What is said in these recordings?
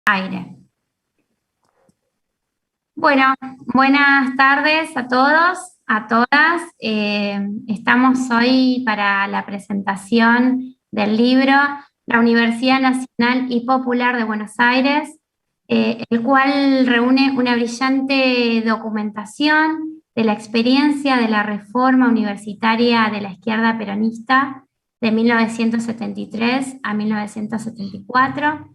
Aire. Bueno, buenas tardes a todos, a todas. Estamos hoy para la presentación del libro La Universidad Nacional y Popular de Buenos Aires, el cual reúne una brillante documentación de la experiencia de la reforma universitaria de la izquierda peronista de 1973 a 1974,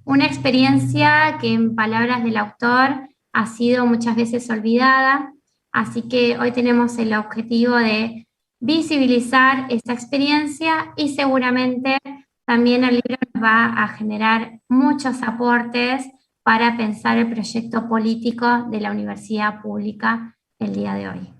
una experiencia que, en palabras del autor, ha sido muchas veces olvidada, así que hoy tenemos el objetivo de visibilizar esta experiencia y seguramente también el libro nos va a generar muchos aportes para pensar el proyecto político de la universidad pública el día de hoy.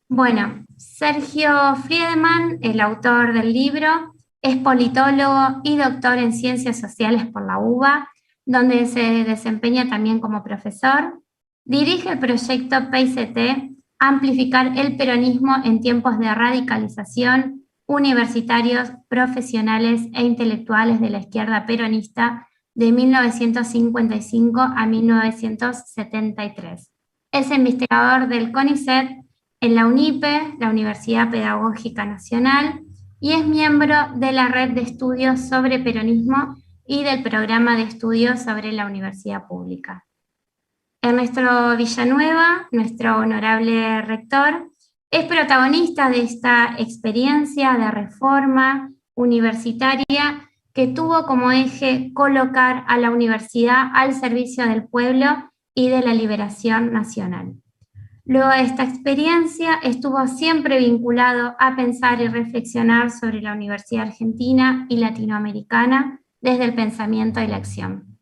Bueno, Sergio Friedemann, el autor del libro, es politólogo y doctor en Ciencias Sociales por la UBA, donde se desempeña también como profesor. Dirige el proyecto PICT, Amplificar el Peronismo en Tiempos de Radicalización, Universitarios, Profesionales e Intelectuales de la Izquierda Peronista de 1955 a 1973. Es investigador del CONICET en la UNIPE, la Universidad Pedagógica Nacional, y es miembro de la Red de Estudios sobre Peronismo y del Programa de Estudios sobre la Universidad Pública. Ernesto Villanueva, nuestro honorable rector, es protagonista de esta experiencia de reforma universitaria que tuvo como eje colocar a la universidad al servicio del pueblo y de la liberación nacional. Luego de esta experiencia estuvo siempre vinculado a pensar y reflexionar sobre la universidad argentina y latinoamericana desde el pensamiento y la acción.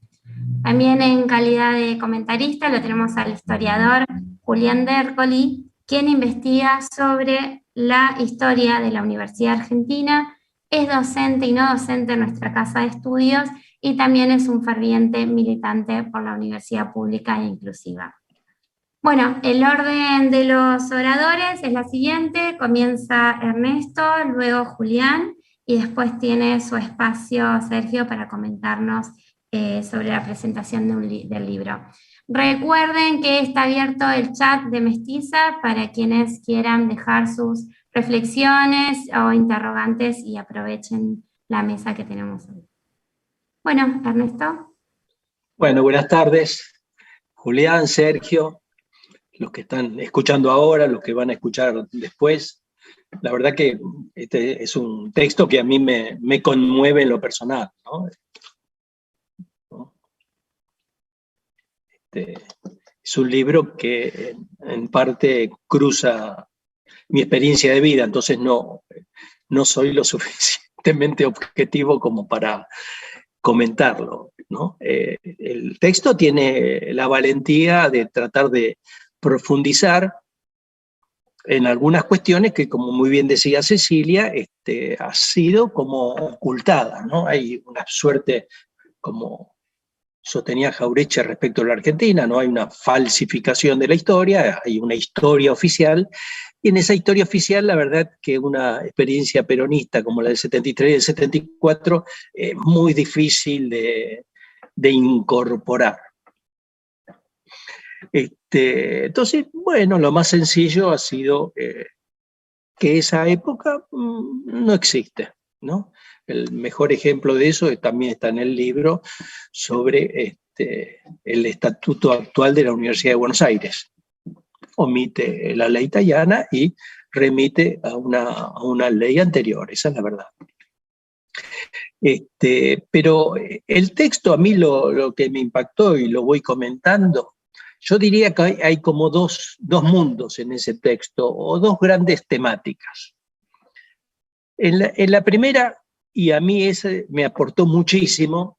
También en calidad de comentarista lo tenemos al historiador Julián Dércoli, quien investiga sobre la historia de la Universidad Argentina, es docente y no docente en nuestra casa de estudios y también es un ferviente militante por la universidad pública e inclusiva. Bueno, el orden de los oradores es la siguiente: comienza Ernesto, luego Julián y después tiene su espacio Sergio para comentarnos sobre la presentación del libro. Recuerden que está abierto el chat de Mestiza para quienes quieran dejar sus reflexiones o interrogantes y aprovechen la mesa que tenemos hoy. Bueno, Ernesto. Bueno, buenas tardes, Julián, Sergio, los que están escuchando ahora, los que van a escuchar después. La verdad que este es un texto que a mí me conmueve en lo personal, ¿no? Es un libro que en parte cruza mi experiencia de vida, entonces no soy lo suficientemente objetivo como para comentarlo, ¿no? El texto tiene la valentía de tratar de profundizar en algunas cuestiones que, como muy bien decía Cecilia, ha sido como ocultada, ¿no? Hay una suerte, como sostenía Jauretche respecto a la Argentina, no hay una falsificación de la historia, hay una historia oficial, y en esa historia oficial la verdad que una experiencia peronista como la del 73 y del 74 es muy difícil de incorporar. Entonces, bueno, lo más sencillo ha sido que esa época no existe, ¿no? El mejor ejemplo de eso también está en el libro sobre el estatuto actual de la Universidad de Buenos Aires. Omite la ley Tayana y remite a una ley anterior, esa es la verdad. Pero el texto a mí lo que me impactó, y lo voy comentando, yo diría que hay como dos mundos en ese texto, o dos grandes temáticas. En la primera, y a mí ese me aportó muchísimo,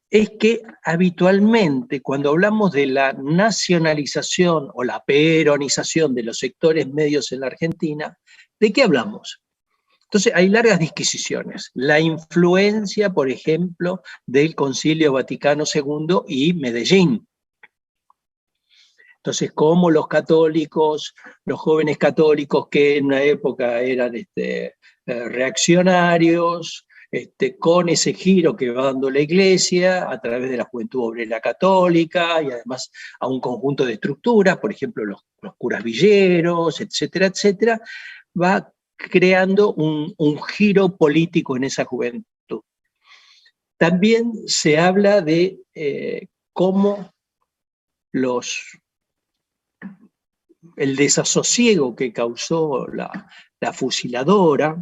es que habitualmente cuando hablamos de la nacionalización o la peronización de los sectores medios en la Argentina, ¿de qué hablamos? Entonces hay largas disquisiciones. La influencia, por ejemplo, del Concilio Vaticano II y Medellín. Entonces, cómo los católicos, los jóvenes católicos que en una época eran reaccionarios, con ese giro que va dando la Iglesia a través de la Juventud Obrera Católica y además a un conjunto de estructuras, por ejemplo los curas villeros, etcétera, etcétera, va creando un giro político en esa juventud. También se habla de cómo el desasosiego que causó la fusiladora,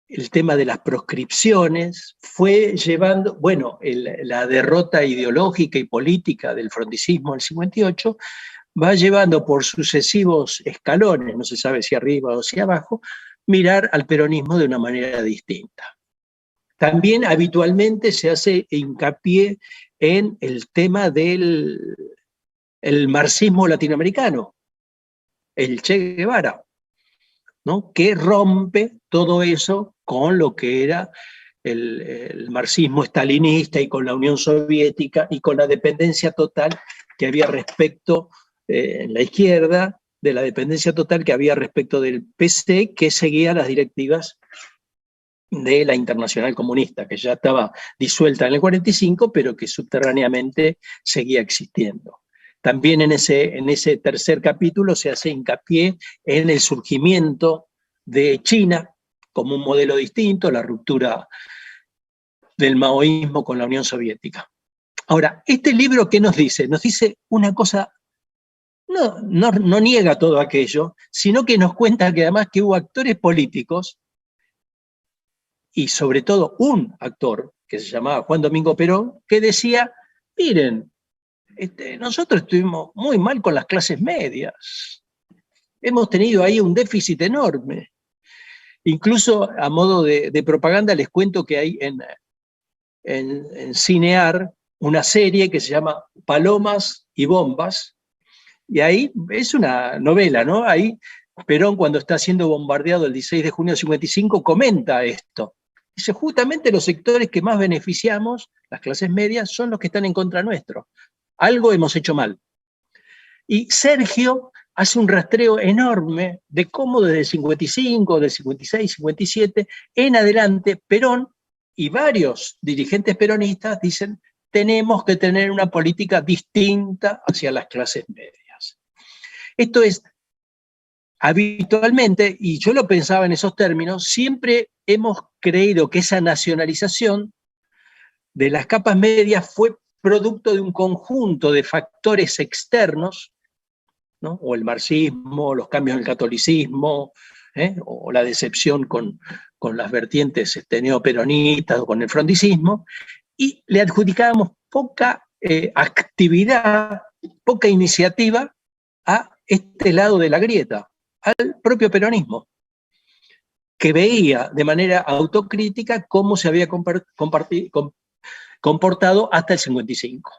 el tema de las proscripciones, fue llevando, bueno, la derrota ideológica y política del frondicismo del 58, va llevando por sucesivos escalones, no se sabe si arriba o si abajo, mirar al peronismo de una manera distinta. También habitualmente se hace hincapié en el tema del marxismo latinoamericano, el Che Guevara, ¿no? Que rompe todo eso con lo que era el marxismo estalinista y con la Unión Soviética y con la dependencia total que había respecto, en la izquierda, de la dependencia total que había respecto del PC, que seguía las directivas de la Internacional Comunista, que ya estaba disuelta en el 45, pero que subterráneamente seguía existiendo. También en ese tercer capítulo se hace hincapié en el surgimiento de China como un modelo distinto, la ruptura del maoísmo con la Unión Soviética. Ahora, este libro, ¿qué nos dice? Nos dice una cosa, no niega todo aquello, sino que nos cuenta que además que hubo actores políticos, y sobre todo un actor, que se llamaba Juan Domingo Perón, que decía, miren, nosotros estuvimos muy mal con las clases medias, hemos tenido ahí un déficit enorme. Incluso a modo de propaganda les cuento que hay en Cinear una serie que se llama Palomas y Bombas, y ahí es una novela, ¿no? Ahí Perón, cuando está siendo bombardeado el 16 de junio de 55, comenta esto. Dice, justamente los sectores que más beneficiamos, las clases medias, son los que están en contra nuestro. Algo hemos hecho mal. Y Sergio hace un rastreo enorme de cómo desde el 55, del 56, 57, en adelante, Perón y varios dirigentes peronistas dicen, tenemos que tener una política distinta hacia las clases medias. Esto es, habitualmente, y yo lo pensaba en esos términos, siempre hemos creído que esa nacionalización de las capas medias fue producto de un conjunto de factores externos, ¿no? O el marxismo, los cambios en el catolicismo, o la decepción con las vertientes neoperonistas o con el frondicismo, y le adjudicábamos poca actividad, poca iniciativa a este lado de la grieta, al propio peronismo, que veía de manera autocrítica cómo se había comportado hasta el 55.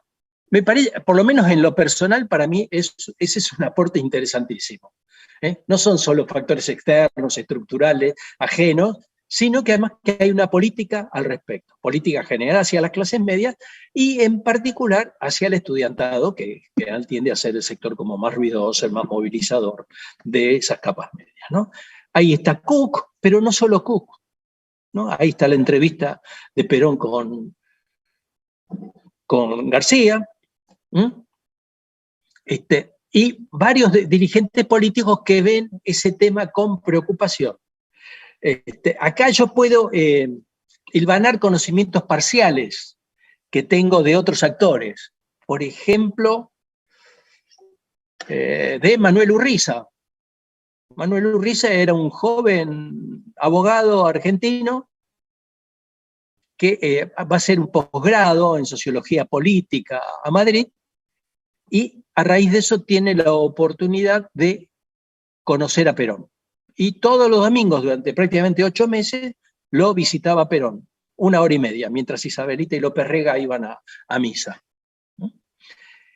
Me parece, por lo menos en lo personal, para mí ese es un aporte interesantísimo. No son solo factores externos, estructurales, ajenos, sino que además que hay una política al respecto, política general hacia las clases medias y en particular hacia el estudiantado, que tiende a ser el sector como más ruidoso, el más movilizador de esas capas medias, ¿no? Ahí está Cook, pero no solo Cook, ¿no? Ahí está la entrevista de Perón con García, y varios dirigentes políticos que ven ese tema con preocupación. Acá yo puedo hilvanar conocimientos parciales que tengo de otros actores. Por ejemplo, de Manuel Urriza. Manuel Urriza era un joven abogado argentino que va a hacer un posgrado en sociología política a Madrid, y a raíz de eso tiene la oportunidad de conocer a Perón. Y todos los domingos, durante prácticamente 8 meses, lo visitaba Perón, 1 hora y media, mientras Isabelita y López Rega iban a misa.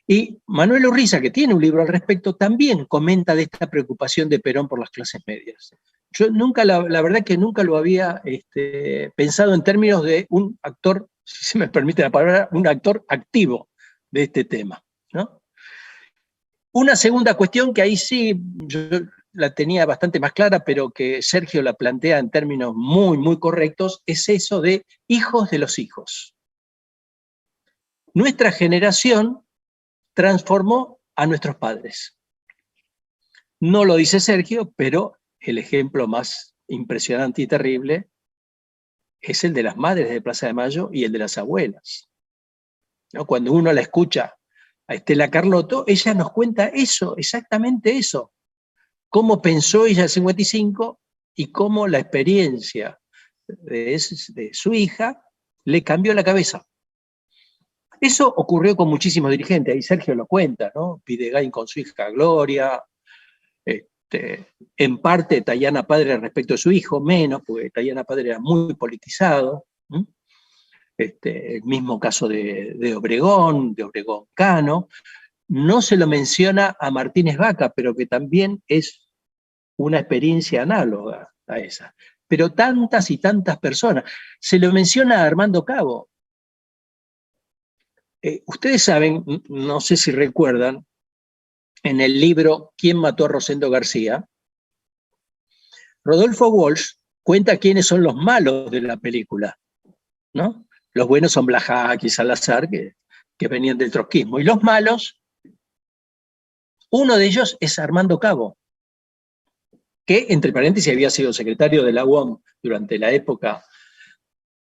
Y Manuel Urriza, que tiene un libro al respecto, también comenta de esta preocupación de Perón por las clases medias. Yo nunca, la verdad que nunca lo había pensado en términos de un actor, si se me permite la palabra, un actor activo de este tema, ¿no? Una segunda cuestión que ahí sí, yo la tenía bastante más clara, pero que Sergio la plantea en términos muy, muy correctos, es eso de hijos de los hijos. Nuestra generación transformó a nuestros padres. No lo dice Sergio, pero el ejemplo más impresionante y terrible es el de las madres de Plaza de Mayo y el de las abuelas, ¿no? Cuando uno la escucha a Estela Carlotto, ella nos cuenta eso, exactamente eso. Cómo pensó ella en el 55 y cómo la experiencia de su hija le cambió la cabeza. Eso ocurrió con muchísimos dirigentes, ahí Sergio lo cuenta, ¿no? Videgain con su hija Gloria, en parte Tayana Padre respecto a su hijo, menos, porque Tayana Padre era muy politizado. El mismo caso de Obregón Cano. No se lo menciona a Martínez Vaca, pero que también es una experiencia análoga a esa. Pero tantas y tantas personas. Se lo menciona a Armando Cabo. Ustedes saben, no sé si recuerdan, en el libro ¿Quién mató a Rosendo García? Rodolfo Walsh cuenta quiénes son los malos de la película, ¿no? Los buenos son Blajac y Salazar, que venían del trotskismo. Y los malos, uno de ellos es Armando Cabo, que, entre paréntesis, había sido secretario de la UOM durante la época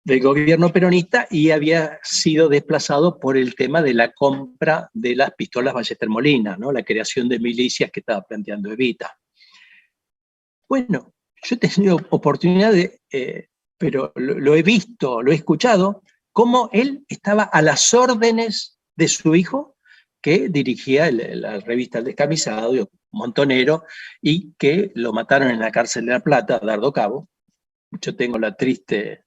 del gobierno peronista y había sido desplazado por el tema de la compra de las pistolas Ballester Molina, ¿no? La creación de milicias que estaba planteando Evita. Bueno, yo he tenido oportunidad pero lo he visto, lo he escuchado, cómo él estaba a las órdenes de su hijo, que dirigía la revista El Descamisado, Montonero, y que lo mataron en la cárcel de La Plata, Dardo Cabo. Yo tengo la triste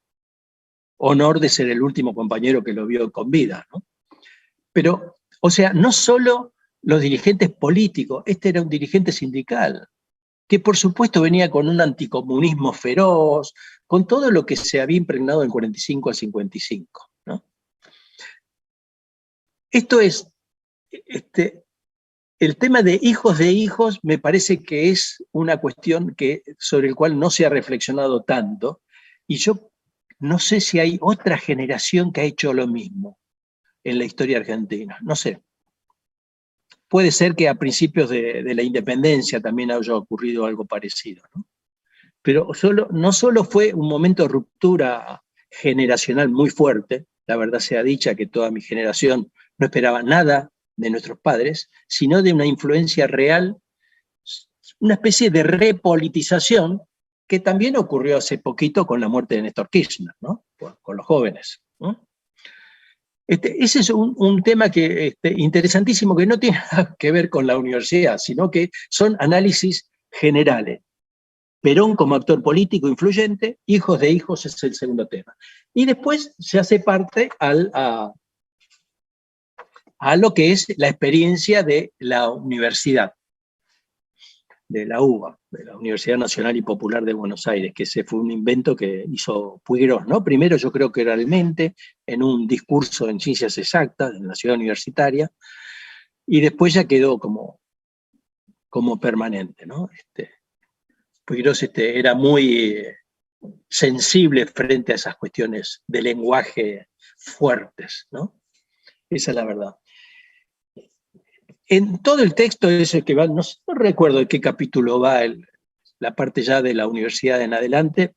honor de ser el último compañero que lo vio con vida, ¿no? Pero, o sea, no solo los dirigentes políticos, este era un dirigente sindical, que por supuesto venía con un anticomunismo feroz, con todo lo que se había impregnado en 45 a 55, ¿no? Esto es, el tema de hijos, me parece que es una cuestión sobre el cual no se ha reflexionado tanto, y yo no sé si hay otra generación que ha hecho lo mismo en la historia argentina, no sé. Puede ser que a principios de la independencia también haya ocurrido algo parecido, ¿no? Pero no solo fue un momento de ruptura generacional muy fuerte, la verdad sea dicha que toda mi generación no esperaba nada de nuestros padres, sino de una influencia real, una especie de repolitización que también ocurrió hace poquito con la muerte de Néstor Kirchner, ¿no? Con los jóvenes, ¿no? Ese es un tema interesantísimo, que no tiene nada que ver con la universidad, sino que son análisis generales. Perón como actor político influyente, hijos de hijos es el segundo tema. Y después se hace parte a lo que es la experiencia de la universidad, de la UBA, de la Universidad Nacional y Popular de Buenos Aires, que ese fue un invento que hizo Puiggrós, ¿no? Primero yo creo que realmente en un discurso en ciencias exactas en la ciudad universitaria, y después ya quedó como permanente, ¿no? Puiggrós era muy sensible frente a esas cuestiones de lenguaje fuertes, ¿no? Esa es la verdad. En todo el texto ese que va, no recuerdo de qué capítulo va la parte ya de la universidad en adelante,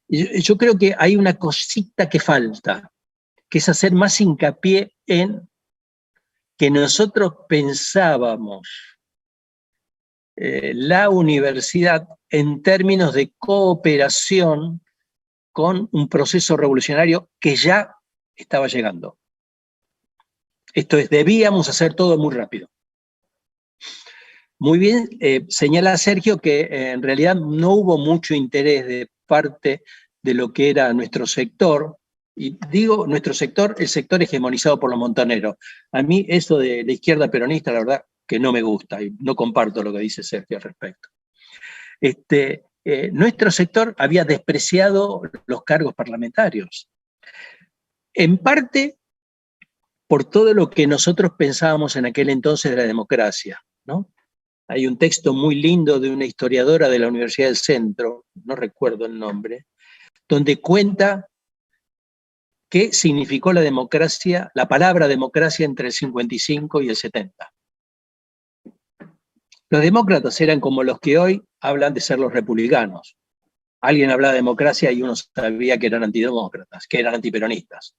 yo creo que hay una cosita que falta, que es hacer más hincapié en que nosotros pensábamos la universidad en términos de cooperación con un proceso revolucionario que ya estaba llegando. Esto es, debíamos hacer todo muy rápido. Muy bien, señala Sergio que en realidad no hubo mucho interés de parte de lo que era nuestro sector, y digo nuestro sector, el sector hegemonizado por los montoneros. A mí eso de la izquierda peronista, la verdad, que no me gusta, y no comparto lo que dice Sergio al respecto. Nuestro sector había despreciado los cargos parlamentarios. En parte por todo lo que nosotros pensábamos en aquel entonces de la democracia, ¿no? Hay un texto muy lindo de una historiadora de la Universidad del Centro, no recuerdo el nombre, donde cuenta qué significó la democracia, la palabra democracia entre el 55 y el 70. Los demócratas eran como los que hoy hablan de ser los republicanos. Alguien hablaba de democracia y uno sabía que eran antidemócratas, que eran antiperonistas,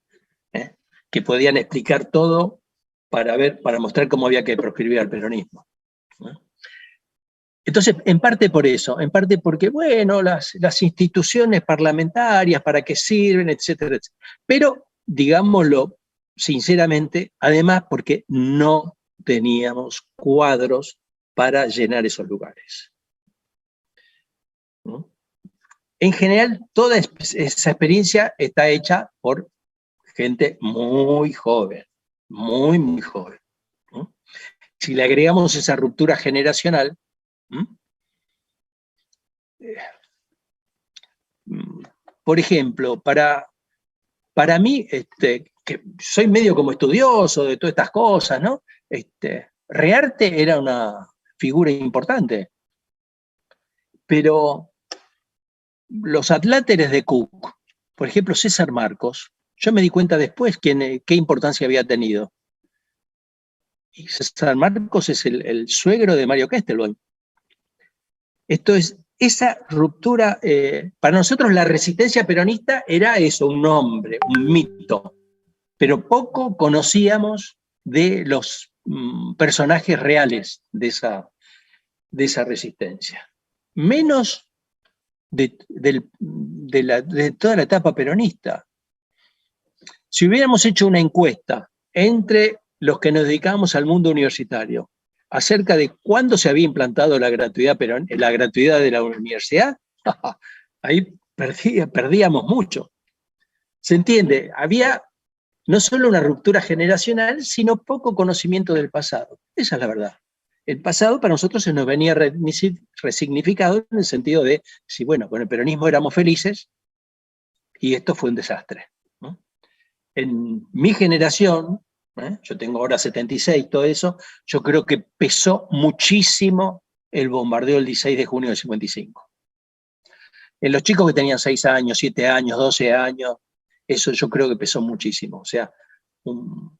que podían explicar todo para mostrar cómo había que proscribir al peronismo. Entonces, en parte por eso, en parte porque, bueno, las instituciones parlamentarias, ¿para qué sirven?, etcétera, etcétera. Pero, digámoslo sinceramente, además porque no teníamos cuadros para llenar esos lugares. ¿No? En general, toda esa experiencia está hecha por gente muy joven, muy, muy joven. ¿No? Si le agregamos esa ruptura generacional, por ejemplo, para mí, que soy medio como estudioso de todas estas cosas, ¿no? Rearte era una figura importante, pero los adláteres de Cook, por ejemplo, César Marcos, yo me di cuenta después qué importancia había tenido. Y César Marcos es el suegro de Mario Kestelboim. Esto es, esa ruptura, para nosotros la resistencia peronista era eso, un nombre, un mito, pero poco conocíamos de los personajes reales de esa resistencia. Menos de toda la etapa peronista. Si hubiéramos hecho una encuesta entre los que nos dedicábamos al mundo universitario acerca de cuándo se había implantado la gratuidad de la universidad, ahí perdíamos mucho. ¿Se entiende? Había no solo una ruptura generacional, sino poco conocimiento del pasado. Esa es la verdad. El pasado para nosotros se nos venía resignificado en el sentido de, si bueno, con el peronismo éramos felices y esto fue un desastre. ¿No? En mi generación, yo tengo ahora 76, todo eso, yo creo que pesó muchísimo el bombardeo del 16 de junio del 55. En los chicos que tenían 6 años, 7 años, 12 años, eso yo creo que pesó muchísimo. O sea, un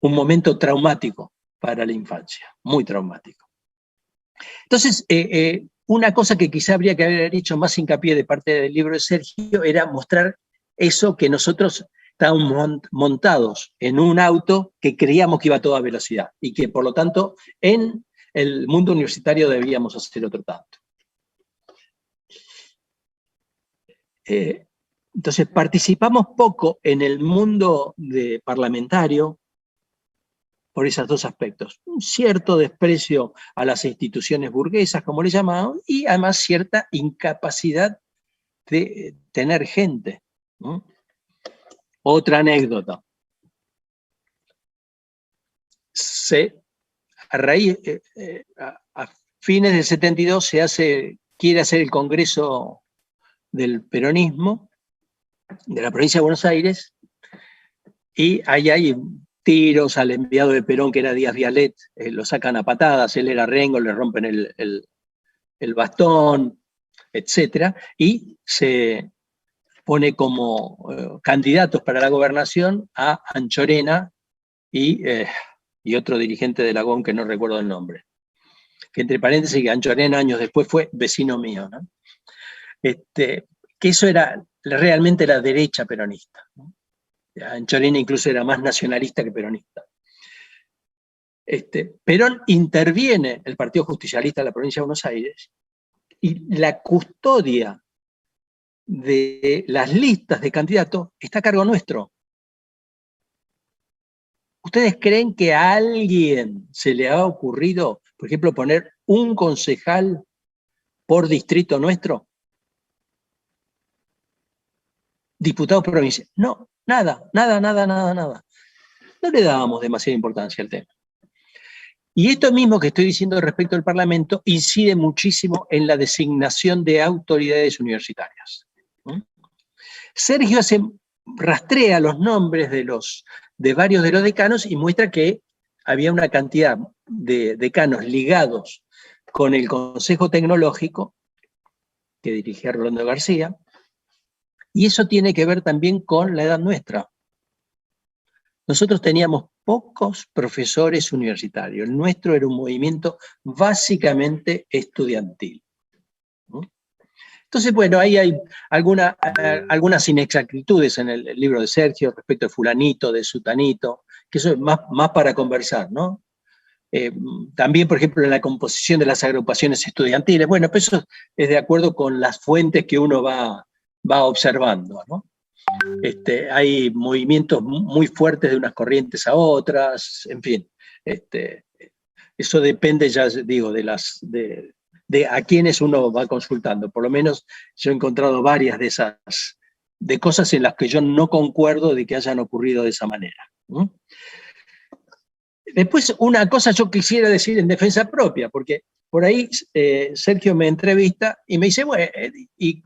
momento traumático para la infancia, muy traumático. Entonces, una cosa que quizá habría que haber hecho más hincapié de parte del libro de Sergio era mostrar eso que nosotros estábamos montados en un auto que creíamos que iba a toda velocidad y que por lo tanto en el mundo universitario debíamos hacer otro tanto. Entonces participamos poco en el mundo parlamentario por esos dos aspectos. Un cierto desprecio a las instituciones burguesas, como le llamamos, y además cierta incapacidad de tener gente, ¿no? Otra anécdota. A fines del 72 quiere hacer el Congreso del Peronismo de la provincia de Buenos Aires, y ahí hay tiros al enviado de Perón, que era Díaz Vialet, lo sacan a patadas, él era rengo, le rompen el bastón, etc. Y se pone como candidatos para la gobernación a Anchorena y otro dirigente de Lagón que no recuerdo el nombre. Que entre paréntesis, que Anchorena años después fue vecino mío, ¿no? Que eso era realmente la derecha peronista, ¿no? Anchorena incluso era más nacionalista que peronista. Perón interviene el Partido Justicialista de la provincia de Buenos Aires y la custodia de las listas de candidatos está a cargo nuestro. ¿Ustedes creen que a alguien se le ha ocurrido, por ejemplo, poner un concejal por distrito nuestro? Diputados provinciales. No, nada. No le dábamos demasiada importancia al tema. Y esto mismo que estoy diciendo respecto al Parlamento incide muchísimo en la designación de autoridades universitarias. Sergio rastrea los nombres de varios de los decanos y muestra que había una cantidad decanos ligados con el Consejo Tecnológico, que dirigía Rolando García, y eso tiene que ver también con la edad nuestra. Nosotros teníamos pocos profesores universitarios, el nuestro era un movimiento básicamente estudiantil. Entonces, bueno, ahí hay algunas inexactitudes en el libro de Sergio respecto de fulanito, de sutanito, que eso es más para conversar, ¿no? También, por ejemplo, en la composición de las agrupaciones estudiantiles, bueno, pues eso es de acuerdo con las fuentes que uno va observando, ¿no? Hay movimientos muy fuertes de unas corrientes a otras, en fin. Eso depende, ya digo, de a quienes uno va consultando. Por lo menos yo he encontrado varias de cosas en las que yo no concuerdo de que hayan ocurrido de esa manera. Después, una cosa yo quisiera decir en defensa propia, porque por ahí Sergio me entrevista y me dice, bueno, y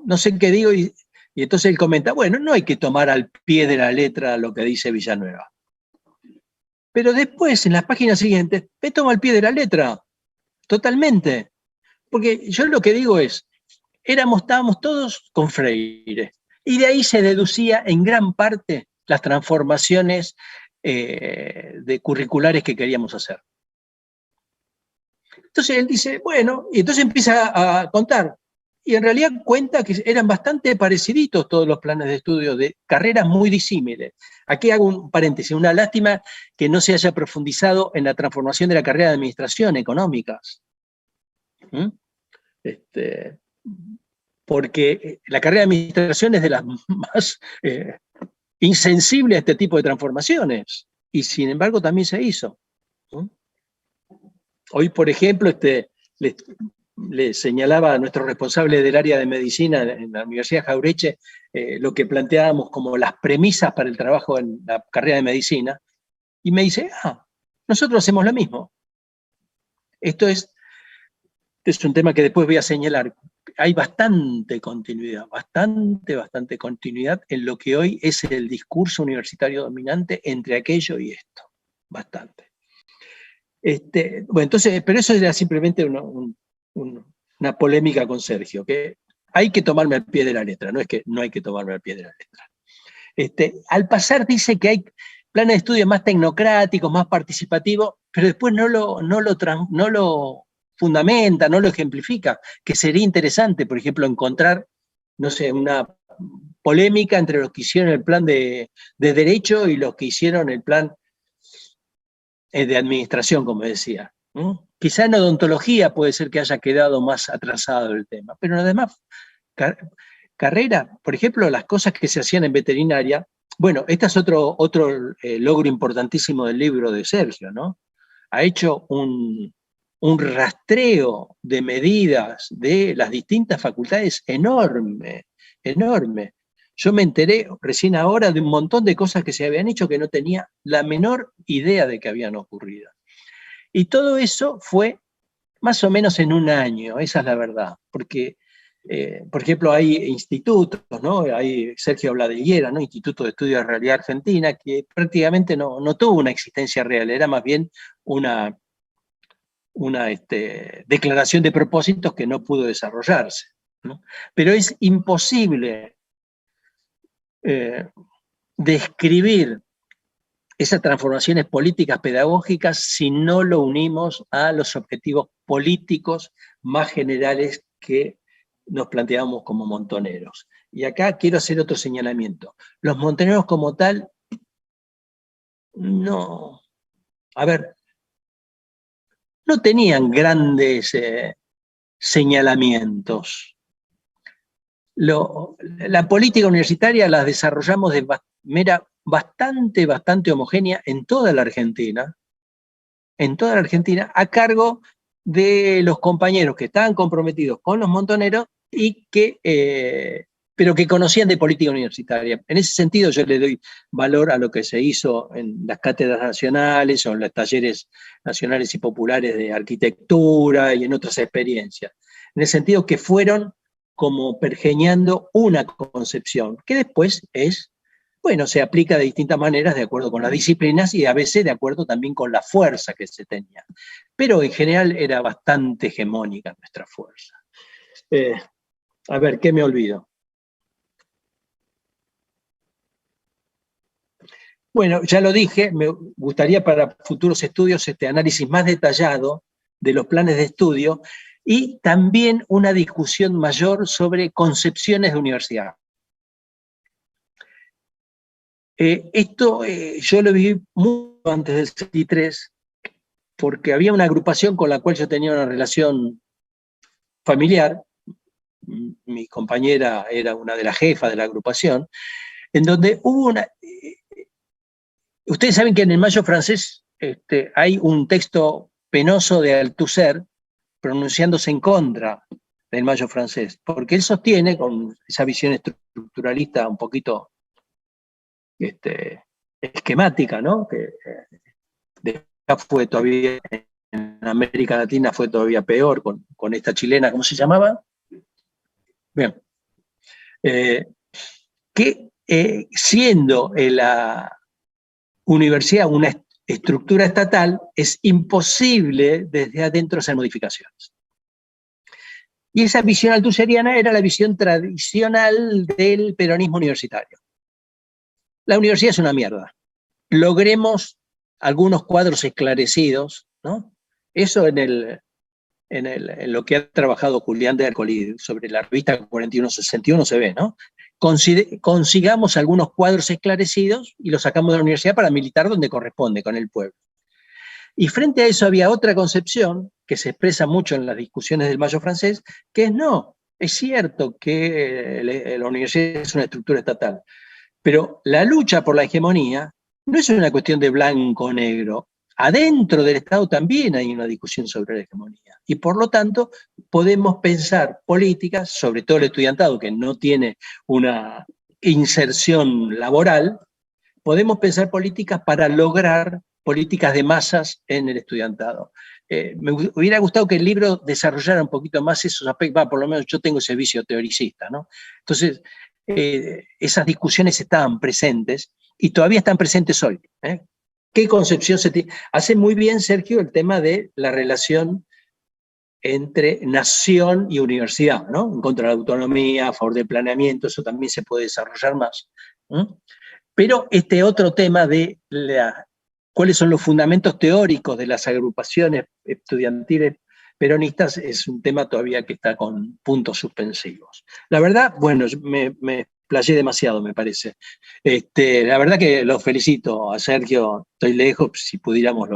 no sé qué digo, y entonces él comenta, bueno, no hay que tomar al pie de la letra lo que dice Villanueva. Pero después, en las páginas siguientes, me tomo al pie de la letra, totalmente. Porque yo lo que digo es, estábamos todos con Freire, y de ahí se deducía en gran parte las transformaciones de curriculares que queríamos hacer. Entonces él dice, bueno, y entonces empieza a contar, y en realidad cuenta que eran bastante pareciditos todos los planes de estudio, de carreras muy disímiles. Aquí hago un paréntesis, una lástima que no se haya profundizado en la transformación de la carrera de administración económicas. Porque la carrera de administración es de las más insensibles a este tipo de transformaciones, y sin embargo también se hizo. Hoy, por ejemplo, le señalaba a nuestro responsable del área de medicina en la Universidad Jauretche lo que planteábamos como las premisas para el trabajo en la carrera de medicina, y me dice, nosotros hacemos lo mismo. Esto es un tema que después voy a señalar. Hay bastante continuidad, bastante continuidad en lo que hoy es el discurso universitario dominante entre aquello y esto. Bastante. Bueno, entonces, pero eso era simplemente una polémica con Sergio, que hay que tomarme al pie de la letra, no es que no hay que tomarme al pie de la letra. Al pasar dice que hay planes de estudio más tecnocráticos, más participativos, pero después no lo fundamenta, no lo ejemplifica, que sería interesante, por ejemplo, encontrar, no sé, una polémica entre los que hicieron el plan de derecho y los que hicieron el plan de administración, como decía. Quizá en odontología puede ser que haya quedado más atrasado el tema, pero en las demás carreras, por ejemplo, las cosas que se hacían en veterinaria, bueno, este es otro logro importantísimo del libro de Sergio, ¿no? Ha hecho un rastreo de medidas de las distintas facultades enorme. Yo me enteré recién ahora de un montón de cosas que se habían hecho que no tenía la menor idea de que habían ocurrido. Y todo eso fue más o menos en un año, esa es la verdad, porque, por ejemplo, hay institutos, ¿no? Hay Sergio habla de Higuera, ¿no? Instituto de Estudios de Realidad Argentina, que prácticamente no tuvo una existencia real, era más bien una declaración de propósitos que no pudo desarrollarse, ¿no? Pero es imposible describir esas transformaciones políticas pedagógicas si no lo unimos a los objetivos políticos más generales que nos planteamos como montoneros. Y acá quiero hacer otro señalamiento. Los montoneros como tal, no tenían grandes señalamientos. La política universitaria la desarrollamos de manera bastante homogénea en toda la Argentina, a cargo de los compañeros que estaban comprometidos con los montoneros y pero que conocían de política universitaria. En ese sentido yo le doy valor a lo que se hizo en las cátedras nacionales o en los talleres nacionales y populares de arquitectura y en otras experiencias. En el sentido que fueron como pergeñando una concepción, que después es, bueno, se aplica de distintas maneras de acuerdo con las disciplinas y a veces de acuerdo también con la fuerza que se tenía. Pero en general era bastante hegemónica nuestra fuerza. A ver, ¿qué me olvido? Bueno, ya lo dije, me gustaría para futuros estudios este análisis más detallado de los planes de estudio y también una discusión mayor sobre concepciones de universidad. Esto yo lo vi mucho antes del 63, porque había una agrupación con la cual yo tenía una relación familiar, mi compañera era una de las jefas de la agrupación, en donde hubo una... Ustedes saben que en el Mayo francés hay un texto penoso de Althusser pronunciándose en contra del Mayo francés, porque él sostiene, con esa visión estructuralista un poquito esquemática, ¿no? Que fue todavía, en América Latina fue todavía peor, con esta chilena, ¿cómo se llamaba? Bien. Que siendo la universidad una estructura estatal, es imposible desde adentro hacer modificaciones. Y esa visión althuseriana era la visión tradicional del peronismo universitario. La universidad es una mierda. Logremos algunos cuadros esclarecidos, ¿no? Eso en lo que ha trabajado Julián de Ercoli sobre la revista 4161 se ve, ¿no? Consigamos algunos cuadros esclarecidos y los sacamos de la universidad para militar donde corresponde, con el pueblo. Y frente a eso había otra concepción que se expresa mucho en las discusiones del Mayo francés, que es no, es cierto que la universidad es una estructura estatal, pero la lucha por la hegemonía no es una cuestión de blanco o negro. Adentro del Estado también hay una discusión sobre la hegemonía. Y por lo tanto, podemos pensar políticas, sobre todo el estudiantado, que no tiene una inserción laboral, podemos pensar políticas para lograr políticas de masas en el estudiantado. Me hubiera gustado que el libro desarrollara un poquito más esos aspectos, por lo menos yo tengo ese vicio teoricista, ¿no? Entonces, esas discusiones estaban presentes y todavía están presentes hoy. ¿Qué concepción se tiene? Hace muy bien, Sergio, el tema de la relación entre nación y universidad, ¿no? En contra de la autonomía, a favor del planeamiento, eso también se puede desarrollar más. Pero este otro tema de cuáles son los fundamentos teóricos de las agrupaciones estudiantiles peronistas es un tema todavía que está con puntos suspensivos. La verdad, bueno, me explayé demasiado, me parece. La verdad que los felicito a Sergio, estoy lejos, si pudiéramos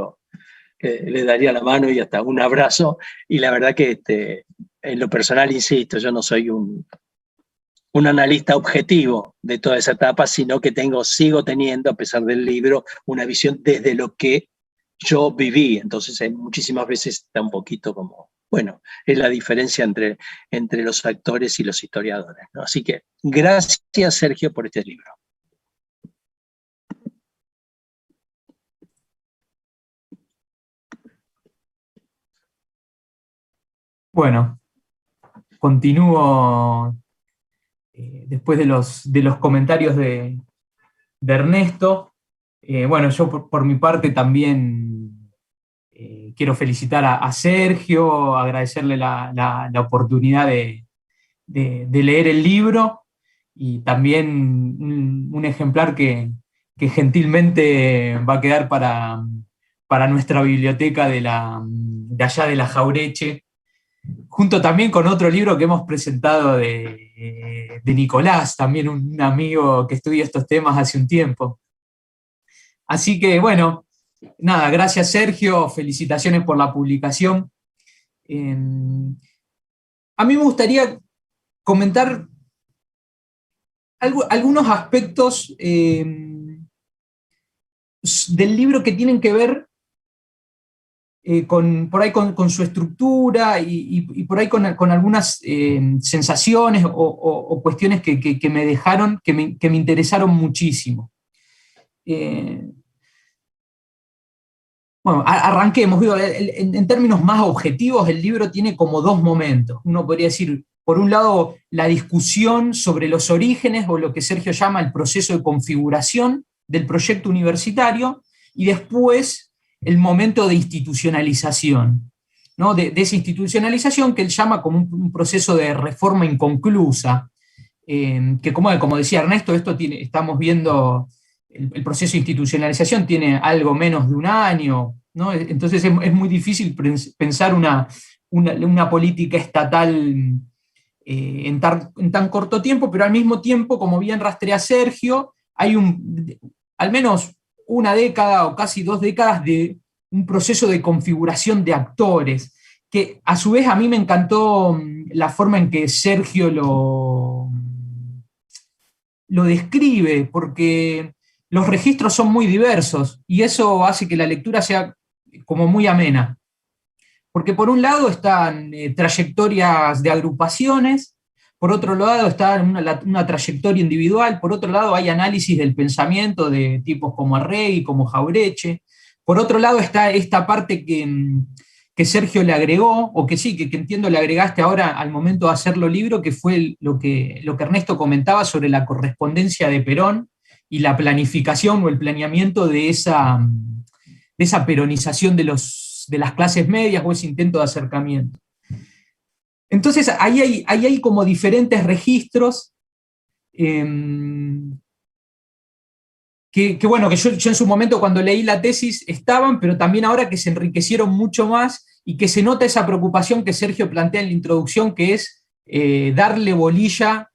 le daría la mano y hasta un abrazo, y la verdad que en lo personal, insisto, yo no soy un analista objetivo de toda esa etapa, sino que sigo teniendo, a pesar del libro, una visión desde lo que yo viví. Entonces, muchísimas veces está un poquito como, bueno, es la diferencia entre los actores y los historiadores, ¿no? Así que, gracias, Sergio, por este libro. Bueno, continúo después de los comentarios de Ernesto. Bueno, yo por mi parte también quiero felicitar a Sergio, agradecerle la oportunidad de leer el libro y también un ejemplar que gentilmente va a quedar para nuestra biblioteca de allá de la Jaureche, junto también con otro libro que hemos presentado de Nicolás, también un amigo que estudia estos temas hace un tiempo. Así que, bueno, nada, gracias Sergio, felicitaciones por la publicación. A mí me gustaría comentar algunos aspectos del libro que tienen que ver por ahí con su estructura y por ahí con algunas sensaciones o cuestiones que me dejaron, que me interesaron muchísimo. Bueno, arranquemos. En términos más objetivos, el libro tiene como dos momentos. Uno podría decir por un lado, la discusión sobre los orígenes, o lo que Sergio llama el proceso de configuración del proyecto universitario, y después el momento de institucionalización, ¿no? De esa institucionalización que él llama como un proceso de reforma inconclusa, que como decía Ernesto, estamos viendo, el proceso de institucionalización tiene algo menos de un año, ¿no? Entonces es muy difícil pensar una política estatal en tan corto tiempo, pero al mismo tiempo, como bien rastrea Sergio, hay al menos una década o casi 2 décadas de un proceso de configuración de actores, que a su vez a mí me encantó la forma en que Sergio lo describe, porque los registros son muy diversos y eso hace que la lectura sea como muy amena. Porque por un lado están trayectorias de agrupaciones, por otro lado está una trayectoria individual, por otro lado hay análisis del pensamiento de tipos como Arregui, como Jauretche, por otro lado está esta parte que Sergio le agregó, o que sí, que entiendo le agregaste ahora al momento de hacerlo libro, que fue lo que Ernesto comentaba sobre la correspondencia de Perón y la planificación o el planeamiento de esa peronización de las clases medias o ese intento de acercamiento. Entonces, ahí hay como diferentes registros que bueno, que yo en su momento cuando leí la tesis estaban, pero también ahora que se enriquecieron mucho más y que se nota esa preocupación que Sergio plantea en la introducción, que es darle bolilla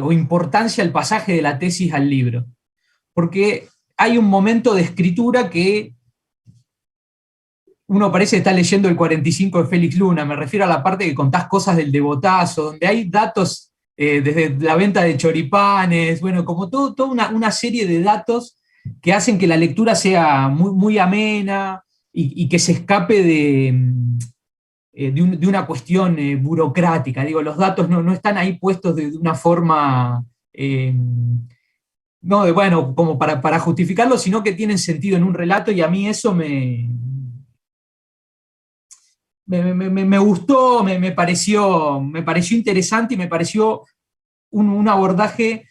o importancia al pasaje de la tesis al libro. Porque hay un momento de escritura que uno parece estar leyendo el 45 de Félix Luna, me refiero a la parte que contás cosas del devotazo, donde hay datos desde la venta de choripanes, bueno, como toda una serie de datos que hacen que la lectura sea muy, muy amena y que se escape de una cuestión burocrática. Digo, los datos no están ahí puestos de una forma, no, bueno, como para justificarlo, sino que tienen sentido en un relato, y a mí eso me gustó, me pareció interesante y me pareció un abordaje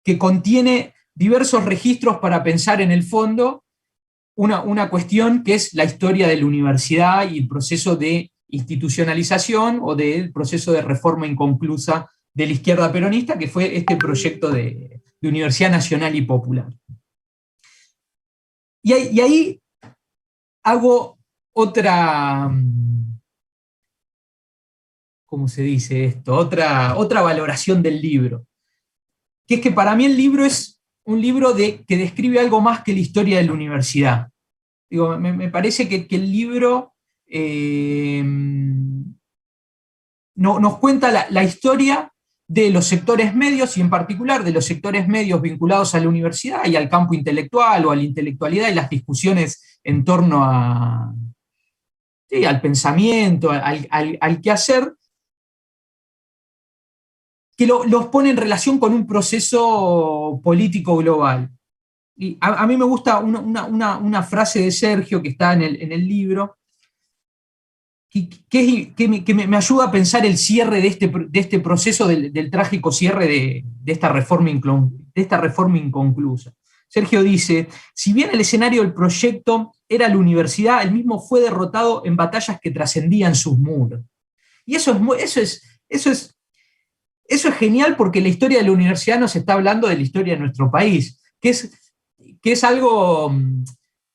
que contiene diversos registros para pensar en el fondo una cuestión que es la historia de la universidad y el proceso de institucionalización o del proceso de reforma inconclusa de la izquierda peronista, que fue este proyecto de Universidad Nacional y Popular. Y ahí hago otra, ¿cómo se dice esto? Otra valoración del libro, que es que para mí el libro es un libro que describe algo más que la historia de la universidad. Digo, me parece que el libro nos cuenta la historia de los sectores medios, y en particular de los sectores medios vinculados a la universidad y al campo intelectual o a la intelectualidad y las discusiones en torno al pensamiento, al quehacer, que los pone en relación con un proceso político global. Y a mí me gusta una frase de Sergio que está en el libro, que me ayuda a pensar el cierre de este proceso, del trágico cierre de esta reforma inconclusa. Sergio dice: si bien el escenario del proyecto era la universidad, el mismo fue derrotado en batallas que trascendían sus muros. Y eso es genial, porque la historia de la universidad nos está hablando de la historia de nuestro país, que es algo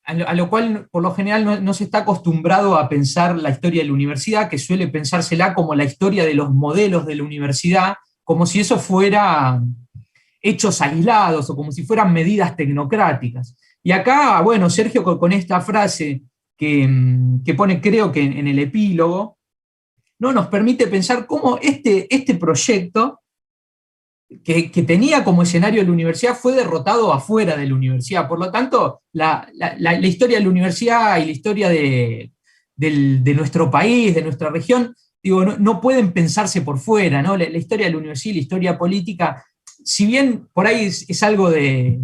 a lo cual por lo general no se está acostumbrado a pensar la historia de la universidad, que suele pensársela como la historia de los modelos de la universidad, como si eso fuera hechos aislados o como si fueran medidas tecnocráticas. Y acá, bueno, Sergio con esta frase que pone, creo que en el epílogo, ¿no?, nos permite pensar cómo este proyecto, que tenía como escenario la universidad, fue derrotado afuera de la universidad. Por lo tanto, la historia de la universidad y la historia de nuestro país, de nuestra región, digo, no pueden pensarse por fuera, ¿no? La historia de la universidad y la historia política, si bien por ahí es algo de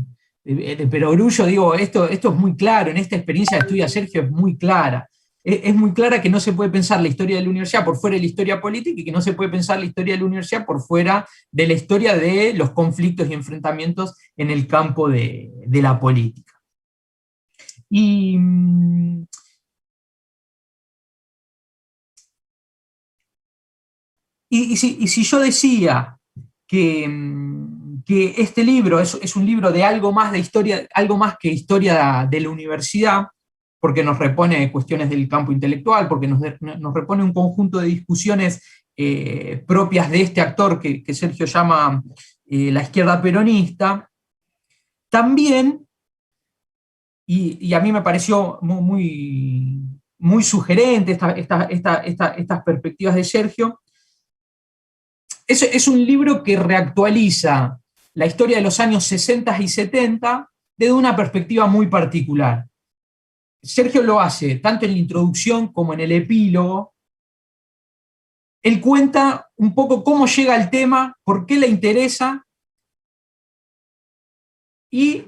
perogrullo, digo, esto es muy claro, en esta experiencia que estudia Sergio es muy clara. es muy clara que no se puede pensar la historia de la universidad por fuera de la historia política y que no se puede pensar la historia de la universidad por fuera de la historia de los conflictos y enfrentamientos en el campo de la política. Y si yo decía que este libro es un libro de algo más de historia, algo más que historia de la universidad, porque nos repone cuestiones del campo intelectual, porque nos repone un conjunto de discusiones propias de este actor que Sergio llama la izquierda peronista, también, y a mí me pareció muy sugerente estas perspectivas de Sergio, es un libro que reactualiza la historia de los años 60 y 70 desde una perspectiva muy particular. Sergio lo hace tanto en la introducción como en el epílogo. Él cuenta un poco cómo llega al tema, por qué le interesa y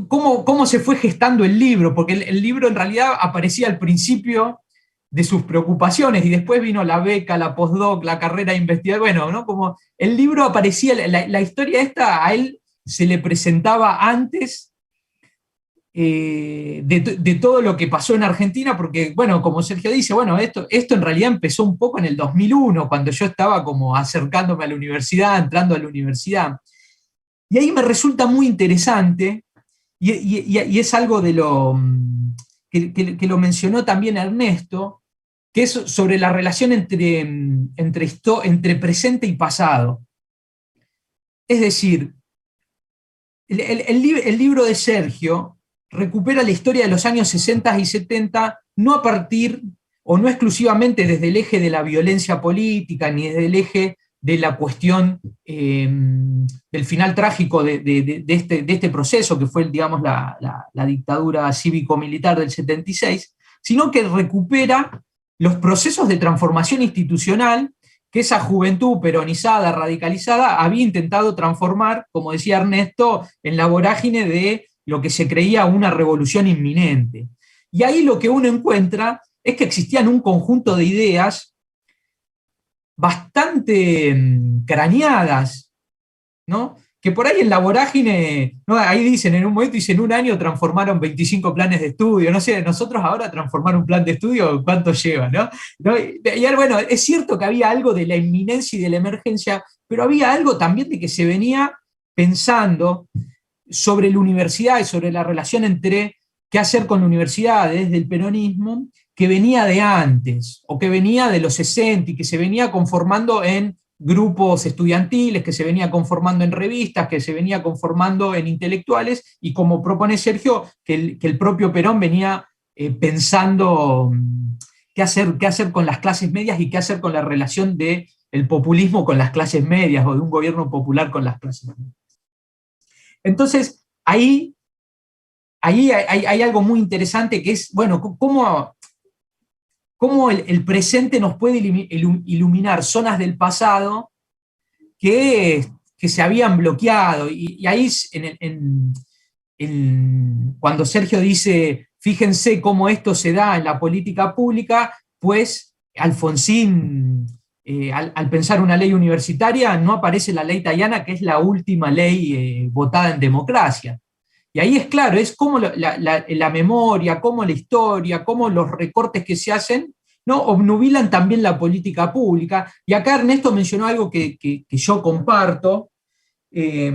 cómo se fue gestando el libro, porque el libro en realidad aparecía al principio de sus preocupaciones, y después vino la beca, la postdoc, la carrera de investigador, bueno, ¿no? Como el libro aparecía, la historia esta a él se le presentaba antes de todo lo que pasó en Argentina, porque, bueno, como Sergio dice, bueno, esto en realidad empezó un poco en el 2001, cuando yo estaba como acercándome a la universidad, entrando a la universidad. Y ahí me resulta muy interesante, y es algo de lo que lo mencionó también Ernesto, que es sobre la relación entre presente y pasado. Es decir, el libro de Sergio recupera la historia de los años 60 y 70, no a partir, o no exclusivamente desde el eje de la violencia política, ni desde el eje de la cuestión del final trágico de este proceso, que fue, digamos, la dictadura cívico-militar del 76, sino que recupera los procesos de transformación institucional que esa juventud peronizada, radicalizada, había intentado transformar, como decía Ernesto, en la vorágine de lo que se creía una revolución inminente. Y ahí lo que uno encuentra es que existían un conjunto de ideas bastante craneadas, ¿no? Que por ahí en la vorágine, ¿no? Ahí dicen, en un momento dicen, un año transformaron 25 planes de estudio, no sé, nosotros ahora transformar un plan de estudio, ¿cuánto lleva? ¿No? Y bueno, es cierto que había algo de la inminencia y de la emergencia, pero había algo también de que se venía pensando sobre la universidad y sobre la relación entre qué hacer con la universidad desde el peronismo, que venía de antes, o que venía de los 60 y que se venía conformando en grupos estudiantiles, que se venía conformando en revistas, que se venía conformando en intelectuales, y como propone Sergio, que el propio Perón venía pensando qué hacer con las clases medias y qué hacer con la relación del populismo con las clases medias, o de un gobierno popular con las clases medias. Entonces, ahí hay algo muy interesante, que es, bueno, cómo el presente nos puede iluminar zonas del pasado que se habían bloqueado. Y ahí, cuando Sergio dice, fíjense cómo esto se da en la política pública, pues Alfonsín, al pensar una ley universitaria, no aparece la ley Tayana, que es la última ley votada en democracia. Y ahí es claro, es como la memoria, como la historia, como los recortes que se hacen, ¿no? Obnubilan también la política pública. Y acá Ernesto mencionó algo que yo comparto, que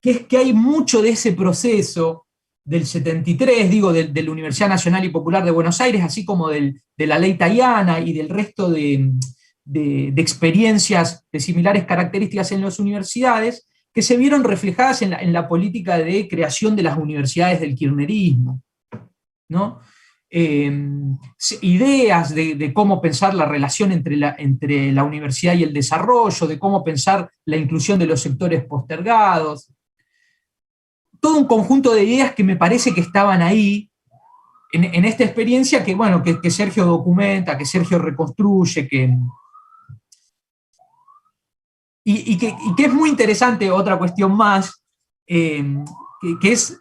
es que hay mucho de ese proceso del 73, digo, de la Universidad Nacional y Popular de Buenos Aires, así como de la ley Tayana y del resto de experiencias de similares características en las universidades, que se vieron reflejadas en la política de creación de las universidades del kirchnerismo, ¿no? Ideas de cómo pensar la relación entre la universidad y el desarrollo, de cómo pensar la inclusión de los sectores postergados. Todo un conjunto de ideas que me parece que estaban ahí, en esta experiencia que, bueno, que Sergio documenta, que Sergio reconstruye, y que es muy interesante, otra cuestión más, que es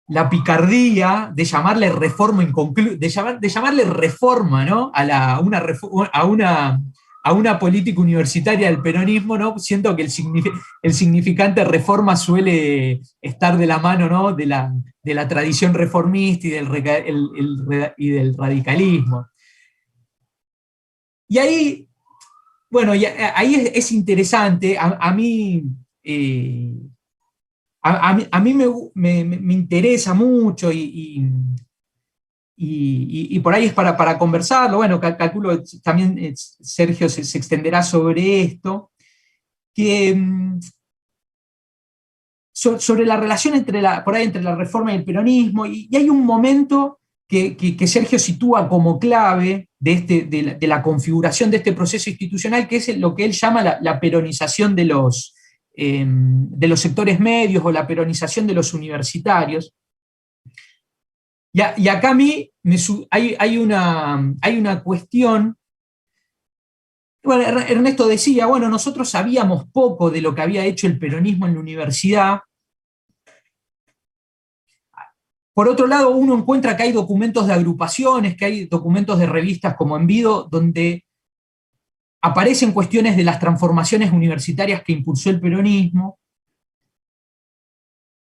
la picardía de llamarle reforma de llamarle reforma, ¿no? a una política universitaria del peronismo, ¿no? Siento que el significante reforma suele estar de la mano, ¿no? de la tradición reformista y del radicalismo. Y ahí, bueno, ahí es interesante, a mí me interesa mucho y por ahí es para conversarlo. Bueno, calculo también Sergio se extenderá sobre esto, que sobre la relación por ahí entre la reforma y el peronismo, y hay un momento que Sergio sitúa como clave de la configuración de este proceso institucional, que es lo que él llama la peronización de los sectores medios o la peronización de los universitarios. Y acá a mí hay una cuestión. Bueno, Ernesto decía, bueno, nosotros sabíamos poco de lo que había hecho el peronismo en la universidad. Por otro lado, uno encuentra que hay documentos de agrupaciones, que hay documentos de revistas como Envido, donde aparecen cuestiones de las transformaciones universitarias que impulsó el peronismo.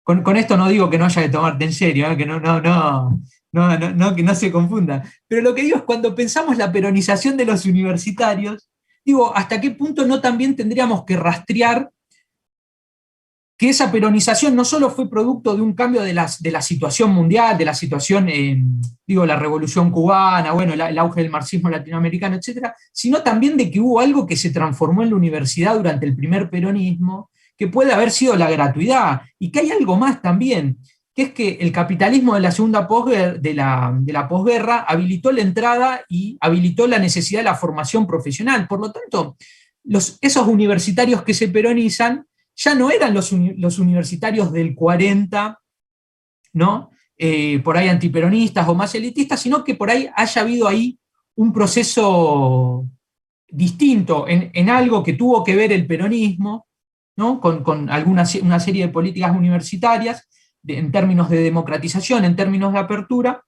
Con esto no digo que no haya que tomarte en serio, que que no se confunda. Pero lo que digo es, cuando pensamos la peronización de los universitarios, digo, ¿hasta qué punto no también tendríamos que rastrear que esa peronización no solo fue producto de un cambio de la situación mundial, de la situación, la revolución cubana, bueno, el auge del marxismo latinoamericano, etcétera, sino también de que hubo algo que se transformó en la universidad durante el primer peronismo, que puede haber sido la gratuidad, y que hay algo más también, que es que el capitalismo de la segunda de la posguerra habilitó la entrada y habilitó la necesidad de la formación profesional. Por lo tanto, esos universitarios que se peronizan ya no eran los universitarios del 40, ¿no? Por ahí antiperonistas o más elitistas, sino que por ahí haya habido ahí un proceso distinto en algo que tuvo que ver el peronismo, ¿no? con una serie de políticas universitarias, en términos de democratización, en términos de apertura,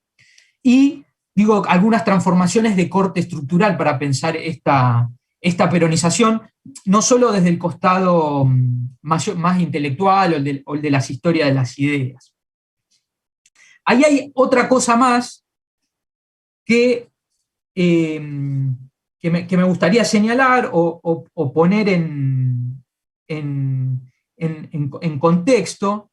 y algunas transformaciones de corte estructural para pensar esta peronización, no solo desde el costado más intelectual o el de las historias de las ideas. Ahí hay otra cosa más que me gustaría señalar o poner en contexto,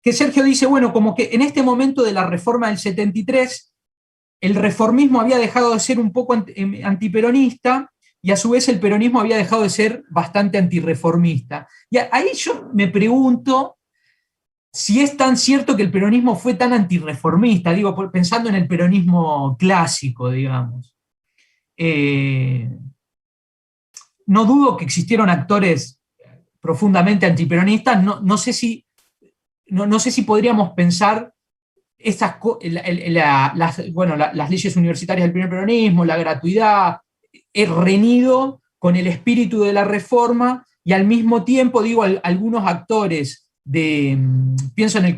que Sergio dice, bueno, como que en este momento de la reforma del 73, el reformismo había dejado de ser un poco antiperonista, y a su vez el peronismo había dejado de ser bastante antirreformista. Y ahí yo me pregunto si es tan cierto que el peronismo fue tan antirreformista, pensando en el peronismo clásico, digamos. No dudo que existieron actores profundamente antiperonistas, no sé si podríamos pensar las leyes universitarias del primer peronismo, la gratuidad, reñido con el espíritu de la reforma, y al mismo tiempo, algunos actores pienso en el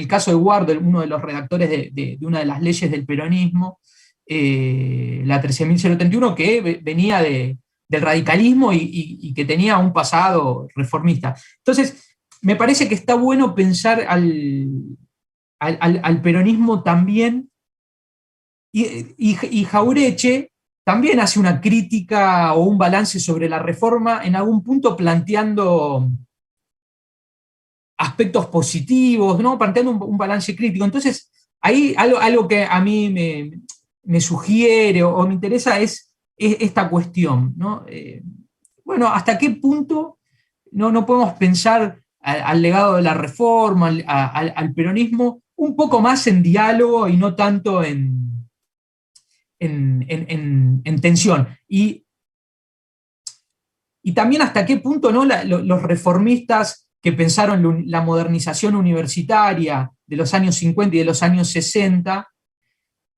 caso de Guardo, uno de los redactores de una de las leyes del peronismo, la 13.031, que venía del radicalismo y que tenía un pasado reformista. Entonces, me parece que está bueno pensar al peronismo también, y Jauretche también hace una crítica o un balance sobre la reforma, en algún punto planteando aspectos positivos, ¿no? Planteando un balance crítico. Entonces, ahí algo que a mí me sugiere o me interesa es esta cuestión, ¿no? Bueno, ¿hasta qué punto no podemos pensar al legado de la reforma, al peronismo, un poco más en diálogo y no tanto en tensión? Y también hasta qué punto, ¿no? Los reformistas que pensaron la modernización universitaria de los años 50 y de los años 60,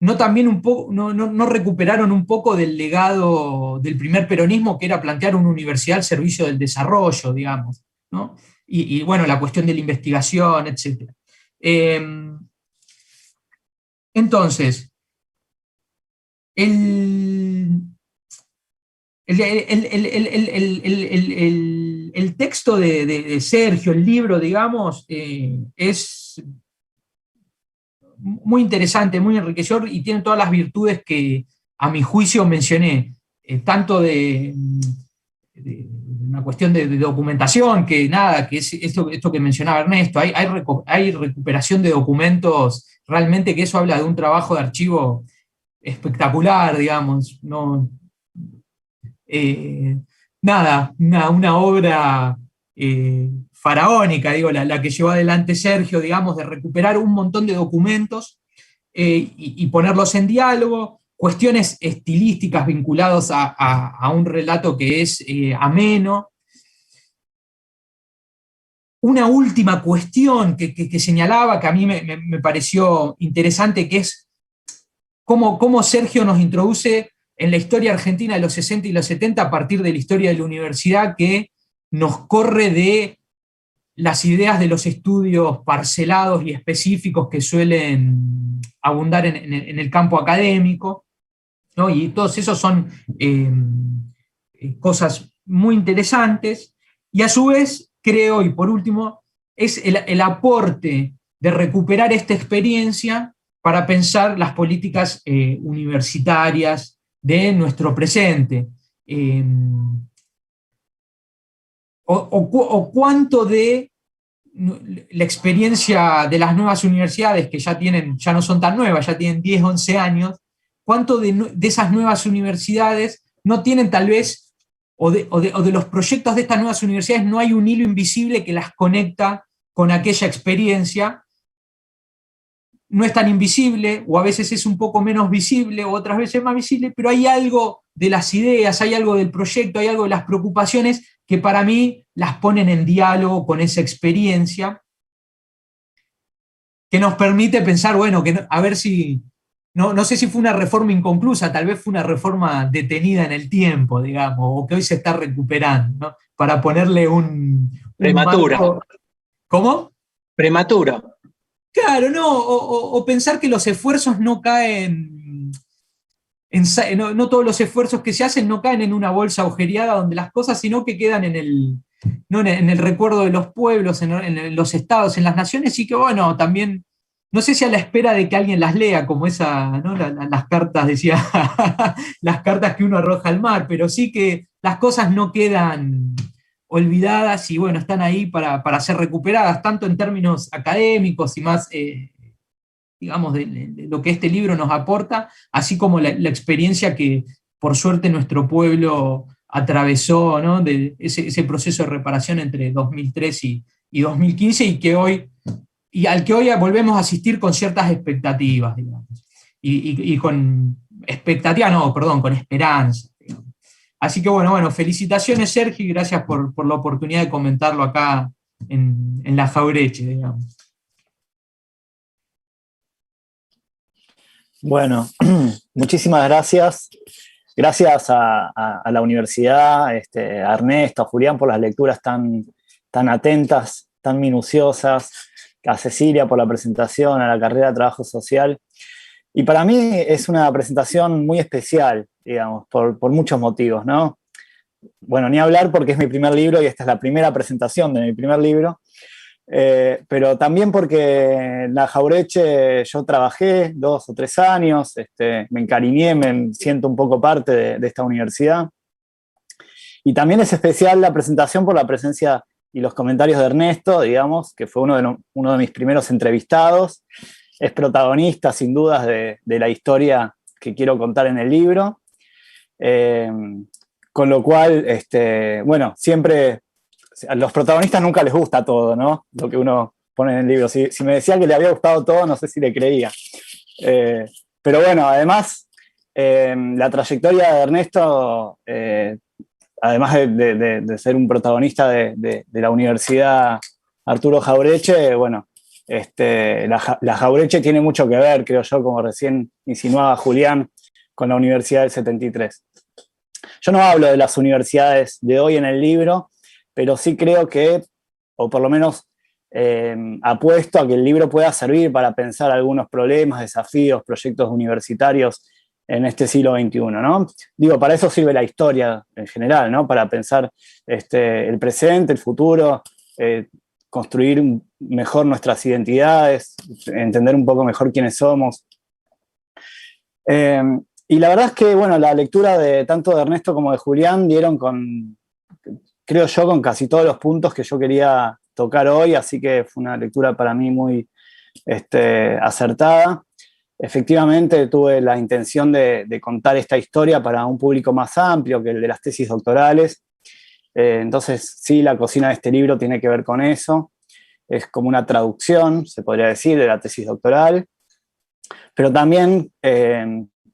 no recuperaron un poco del legado del primer peronismo, que era plantear una universidad al servicio del desarrollo, digamos, ¿no? Y bueno, la cuestión de la investigación, etc. Entonces, el texto de Sergio, el libro, digamos, es muy interesante, muy enriquecedor y tiene todas las virtudes que a mi juicio mencioné, tanto de una cuestión de documentación, que nada, que es esto que mencionaba Ernesto, hay recuperación de documentos, realmente que eso habla de un trabajo de archivo espectacular, digamos, no, nada, una obra faraónica, digo, la que llevó adelante Sergio, digamos, de recuperar un montón de documentos y ponerlos en diálogo, cuestiones estilísticas vinculadas a un relato que es ameno. Una última cuestión que señalaba, que a mí me pareció interesante, que es cómo Sergio nos introduce en la historia argentina de los 60 y los 70 a partir de la historia de la universidad, que nos corre de las ideas de los estudios parcelados y específicos que suelen abundar en el campo académico, ¿no? Y todos esos son cosas muy interesantes, y a su vez, creo, y por último, es el aporte de recuperar esta experiencia para pensar las políticas universitarias de nuestro presente. O cuánto de la experiencia de las nuevas universidades, que ya no son tan nuevas, ya tienen 10, 11 años, cuánto de esas nuevas universidades no tienen tal vez, o de los proyectos de estas nuevas universidades, no hay un hilo invisible que las conecta con aquella experiencia. No es tan invisible, o a veces es un poco menos visible, o otras veces más visible, pero hay algo de las ideas, hay algo del proyecto, hay algo de las preocupaciones que para mí las ponen en diálogo con esa experiencia, que nos permite pensar, bueno, a ver si, no sé si fue una reforma inconclusa, tal vez fue una reforma detenida en el tiempo, digamos, o que hoy se está recuperando, ¿no? Para ponerle un prematura. marco. ¿Cómo? Prematura. Claro, no, o pensar que los esfuerzos no caen, no todos los esfuerzos que se hacen no caen en una bolsa agujereada donde las cosas, sino que quedan no en el recuerdo de los pueblos, en los estados, en las naciones, y que bueno, también, no sé si a la espera de que alguien las lea, como ¿no? Las cartas, decía, las cartas que uno arroja al mar, pero sí que las cosas no quedan olvidadas y bueno, están ahí para ser recuperadas, tanto en términos académicos y más, digamos, de lo que este libro nos aporta, así como la experiencia que por suerte nuestro pueblo atravesó, ¿no? De ese proceso de reparación entre 2003 y 2015 y al que hoy volvemos a asistir con ciertas expectativas, digamos, y con expectativa, no, perdón, con esperanza. Así que bueno, felicitaciones, Sergio, y gracias por la oportunidad de comentarlo acá en La Jaureche, digamos. Bueno, muchísimas gracias. Gracias a la universidad, a Ernesto, a Julián por las lecturas tan atentas, tan minuciosas, a Cecilia por la presentación, a la carrera de Trabajo Social. Y para mí es una presentación muy especial, digamos, por muchos motivos, ¿no? Bueno, ni hablar porque es mi primer libro y esta es la primera presentación de mi primer libro, pero también porque en La Jaureche yo trabajé 2 o 3 años, me encariñé, me siento un poco parte de esta universidad. Y también es especial la presentación por la presencia y los comentarios de Ernesto, digamos, que fue uno de mis primeros entrevistados. Es protagonista, sin dudas, de la historia que quiero contar en el libro. Con lo cual, bueno, siempre a los protagonistas nunca les gusta todo, ¿no? Lo que uno pone en el libro. Si me decía que le había gustado todo, no sé si le creía. Pero bueno, además, la trayectoria de Ernesto, además de ser un protagonista de la Universidad Arturo Jaureche, bueno, la Jaureche tiene mucho que ver, creo yo, como recién insinuaba Julián, con la Universidad del 73. Yo no hablo de las universidades de hoy en el libro, pero sí creo que, o por lo menos apuesto a que el libro pueda servir para pensar algunos problemas, desafíos, proyectos universitarios en este siglo XXI, ¿no? Digo, para eso sirve la historia en general, ¿no? Para pensar el presente, el futuro, construir mejor nuestras identidades, entender un poco mejor quiénes somos. Y la verdad es que, bueno, la lectura de tanto de Ernesto como de Julián dieron creo yo, con casi todos los puntos que yo quería tocar hoy, así que fue una lectura para mí muy acertada. Efectivamente, tuve la intención de contar esta historia para un público más amplio que el de las tesis doctorales. Entonces, sí, la cocina de este libro tiene que ver con eso. Es como una traducción, se podría decir, de la tesis doctoral. Pero también,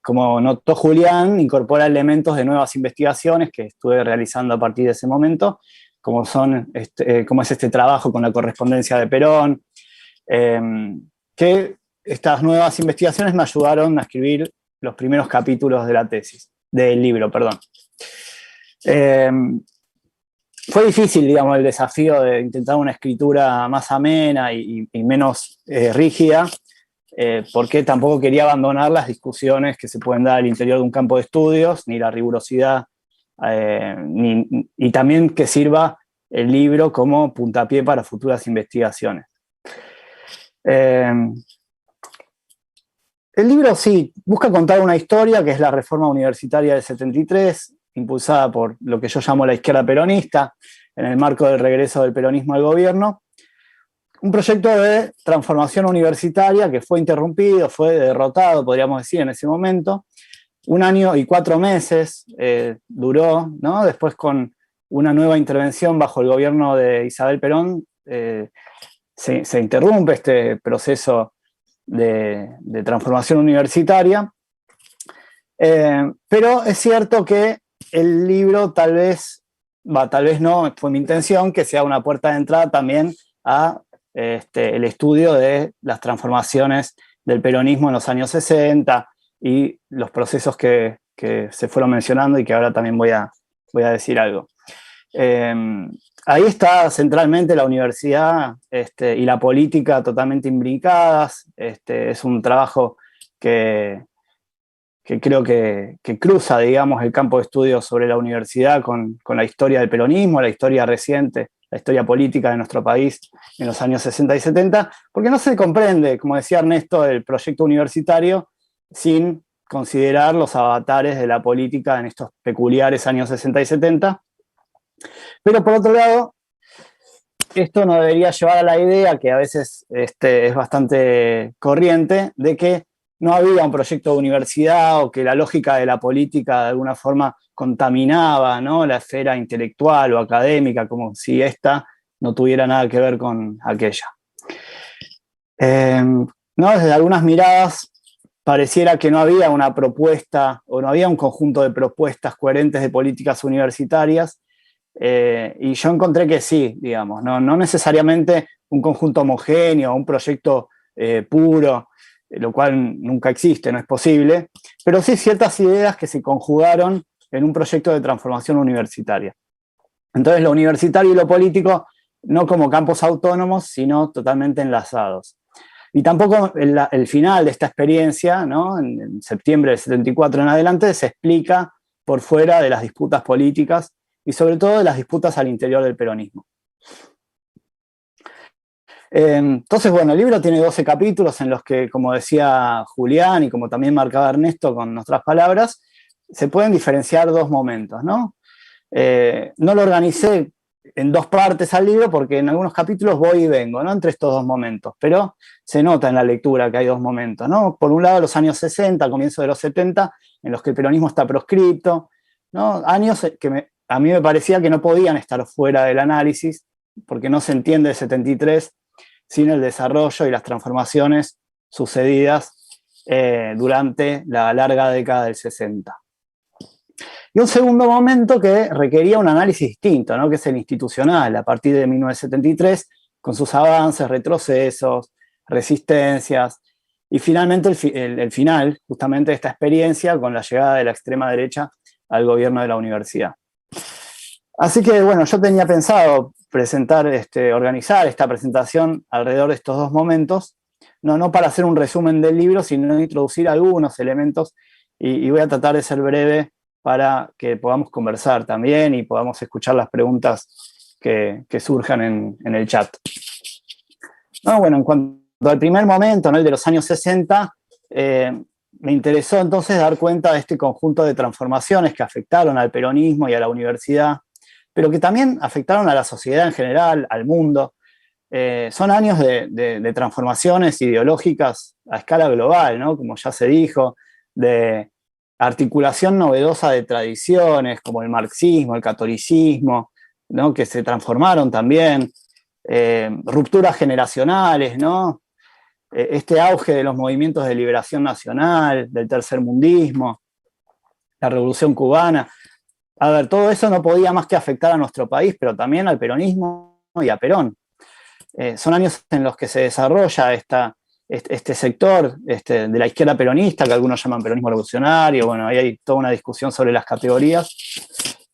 como notó Julián, incorpora elementos de nuevas investigaciones que estuve realizando a partir de ese momento, como es este trabajo con la correspondencia de Perón, que estas nuevas investigaciones me ayudaron a escribir los primeros capítulos de la tesis, del libro, perdón. Fue difícil, digamos, el desafío de intentar una escritura más amena y menos rígida, porque tampoco quería abandonar las discusiones que se pueden dar al interior de un campo de estudios, ni la rigurosidad, y también que sirva el libro como puntapié para futuras investigaciones. El libro sí busca contar una historia que es la reforma universitaria del 73, impulsada por lo que yo llamo la izquierda peronista, en el marco del regreso del peronismo al gobierno. Un proyecto de transformación universitaria que fue interrumpido, fue derrotado, podríamos decir, en ese momento. 1 año y 4 meses duró, ¿no? Después, con una nueva intervención bajo el gobierno de Isabel Perón, se interrumpe este proceso de transformación universitaria. Pero es cierto que el libro tal vez no, fue mi intención que sea una puerta de entrada también a el estudio de las transformaciones del peronismo en los años 60 y los procesos que se fueron mencionando y que ahora también voy a decir algo. Ahí está centralmente la universidad y la política totalmente imbricadas. Es un trabajo que creo que cruza, digamos, el campo de estudios sobre la universidad con la historia del peronismo, la historia reciente, la historia política de nuestro país en los años 60 y 70, porque no se comprende, como decía Ernesto, el proyecto universitario sin considerar los avatares de la política en estos peculiares años 60 y 70. Pero por otro lado, esto nos debería llevar a la idea, que a veces es bastante corriente, de que no había un proyecto de universidad o que la lógica de la política de alguna forma contaminaba, ¿no?, la esfera intelectual o académica, como si esta no tuviera nada que ver con aquella. ¿No? Desde algunas miradas pareciera que no había una propuesta o no había un conjunto de propuestas coherentes de políticas universitarias, y yo encontré que sí, digamos, no necesariamente un conjunto homogéneo, un proyecto puro, lo cual nunca existe, no es posible, pero sí ciertas ideas que se conjugaron en un proyecto de transformación universitaria. Entonces, lo universitario y lo político no como campos autónomos, sino totalmente enlazados. Y tampoco el final de esta experiencia, ¿no?, en septiembre del 74 en adelante, se explica por fuera de las disputas políticas y sobre todo de las disputas al interior del peronismo. Entonces, bueno, el libro tiene 12 capítulos en los que, como decía Julián y como también marcaba Ernesto con nuestras palabras, se pueden diferenciar 2 momentos, ¿no? No lo organicé en 2 partes al libro porque en algunos capítulos voy y vengo, ¿no?, entre estos 2 momentos, pero se nota en la lectura que hay 2 momentos, ¿no? Por un lado, los años 60, al comienzo de los 70, en los que el peronismo está proscripto, ¿no? Años que a mí me parecía que no podían estar fuera del análisis, porque no se entiende el 73 sin el desarrollo y las transformaciones sucedidas durante la larga década del 60. Y un segundo momento que requería un análisis distinto, ¿no?, que es el institucional, a partir de 1973, con sus avances, retrocesos, resistencias, y finalmente el final, justamente, de esta experiencia con la llegada de la extrema derecha al gobierno de la universidad. Así que, bueno, yo tenía pensado organizar esta presentación alrededor de estos dos momentos, no para hacer un resumen del libro, sino introducir algunos elementos, y voy a tratar de ser breve para que podamos conversar también y podamos escuchar las preguntas que surjan en el chat. No, bueno, en cuanto al primer momento, ¿no?, el de los años 60, me interesó entonces dar cuenta de este conjunto de transformaciones que afectaron al peronismo y a la universidad, pero que también afectaron a la sociedad en general, al mundo. Son años de transformaciones ideológicas a escala global, ¿no?, como ya se dijo, de articulación novedosa de tradiciones como el marxismo, el catolicismo, ¿no?, que se transformaron también, rupturas generacionales, ¿no?, este auge de los movimientos de liberación nacional, del tercermundismo, la Revolución Cubana. A ver, todo eso no podía más que afectar a nuestro país, pero también al peronismo y a Perón. Son años en los que se desarrolla este sector de la izquierda peronista, que algunos llaman peronismo revolucionario. Bueno, ahí hay toda una discusión sobre las categorías.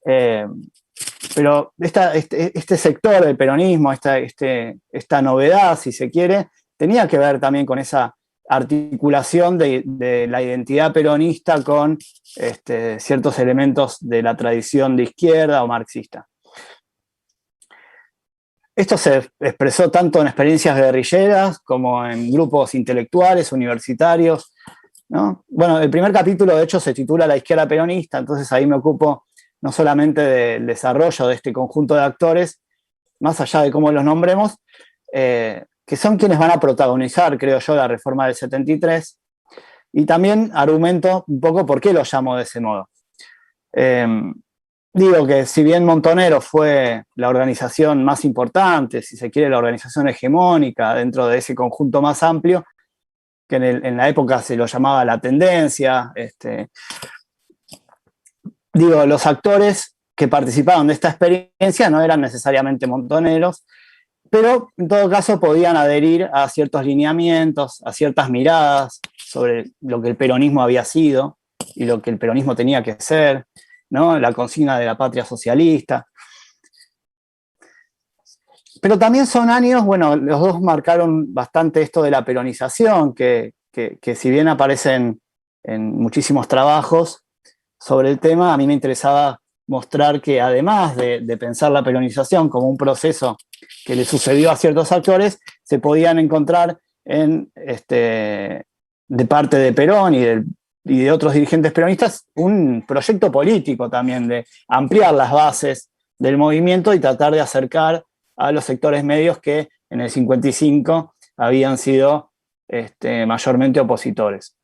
Pero este sector del peronismo, esta novedad, si se quiere, tenía que ver también con esa articulación de la identidad peronista con ciertos elementos de la tradición de izquierda o marxista. Esto se expresó tanto en experiencias guerrilleras como en grupos intelectuales, universitarios, ¿no? Bueno, el primer capítulo de hecho se titula La izquierda peronista, entonces ahí me ocupo no solamente del desarrollo de este conjunto de actores, más allá de cómo los nombremos, que son quienes van a protagonizar, creo yo, la reforma del 73, y también argumento un poco por qué lo llamo de ese modo. Digo que si bien Montoneros fue la organización más importante, si se quiere la organización hegemónica dentro de ese conjunto más amplio, que en la época se lo llamaba la tendencia, digo, los actores que participaron de esta experiencia no eran necesariamente montoneros, pero en todo caso podían adherir a ciertos lineamientos, a ciertas miradas sobre lo que el peronismo había sido y lo que el peronismo tenía que ser, ¿no?, la consigna de la patria socialista. Pero también son años, bueno, los dos marcaron bastante esto de la peronización, que si bien aparecen en muchísimos trabajos sobre el tema, a mí me interesaba mostrar que además de pensar la peronización como un proceso que le sucedió a ciertos actores, se podían encontrar de parte de Perón y de otros dirigentes peronistas un proyecto político también de ampliar las bases del movimiento y tratar de acercar a los sectores medios que en el 55 habían sido mayormente opositores.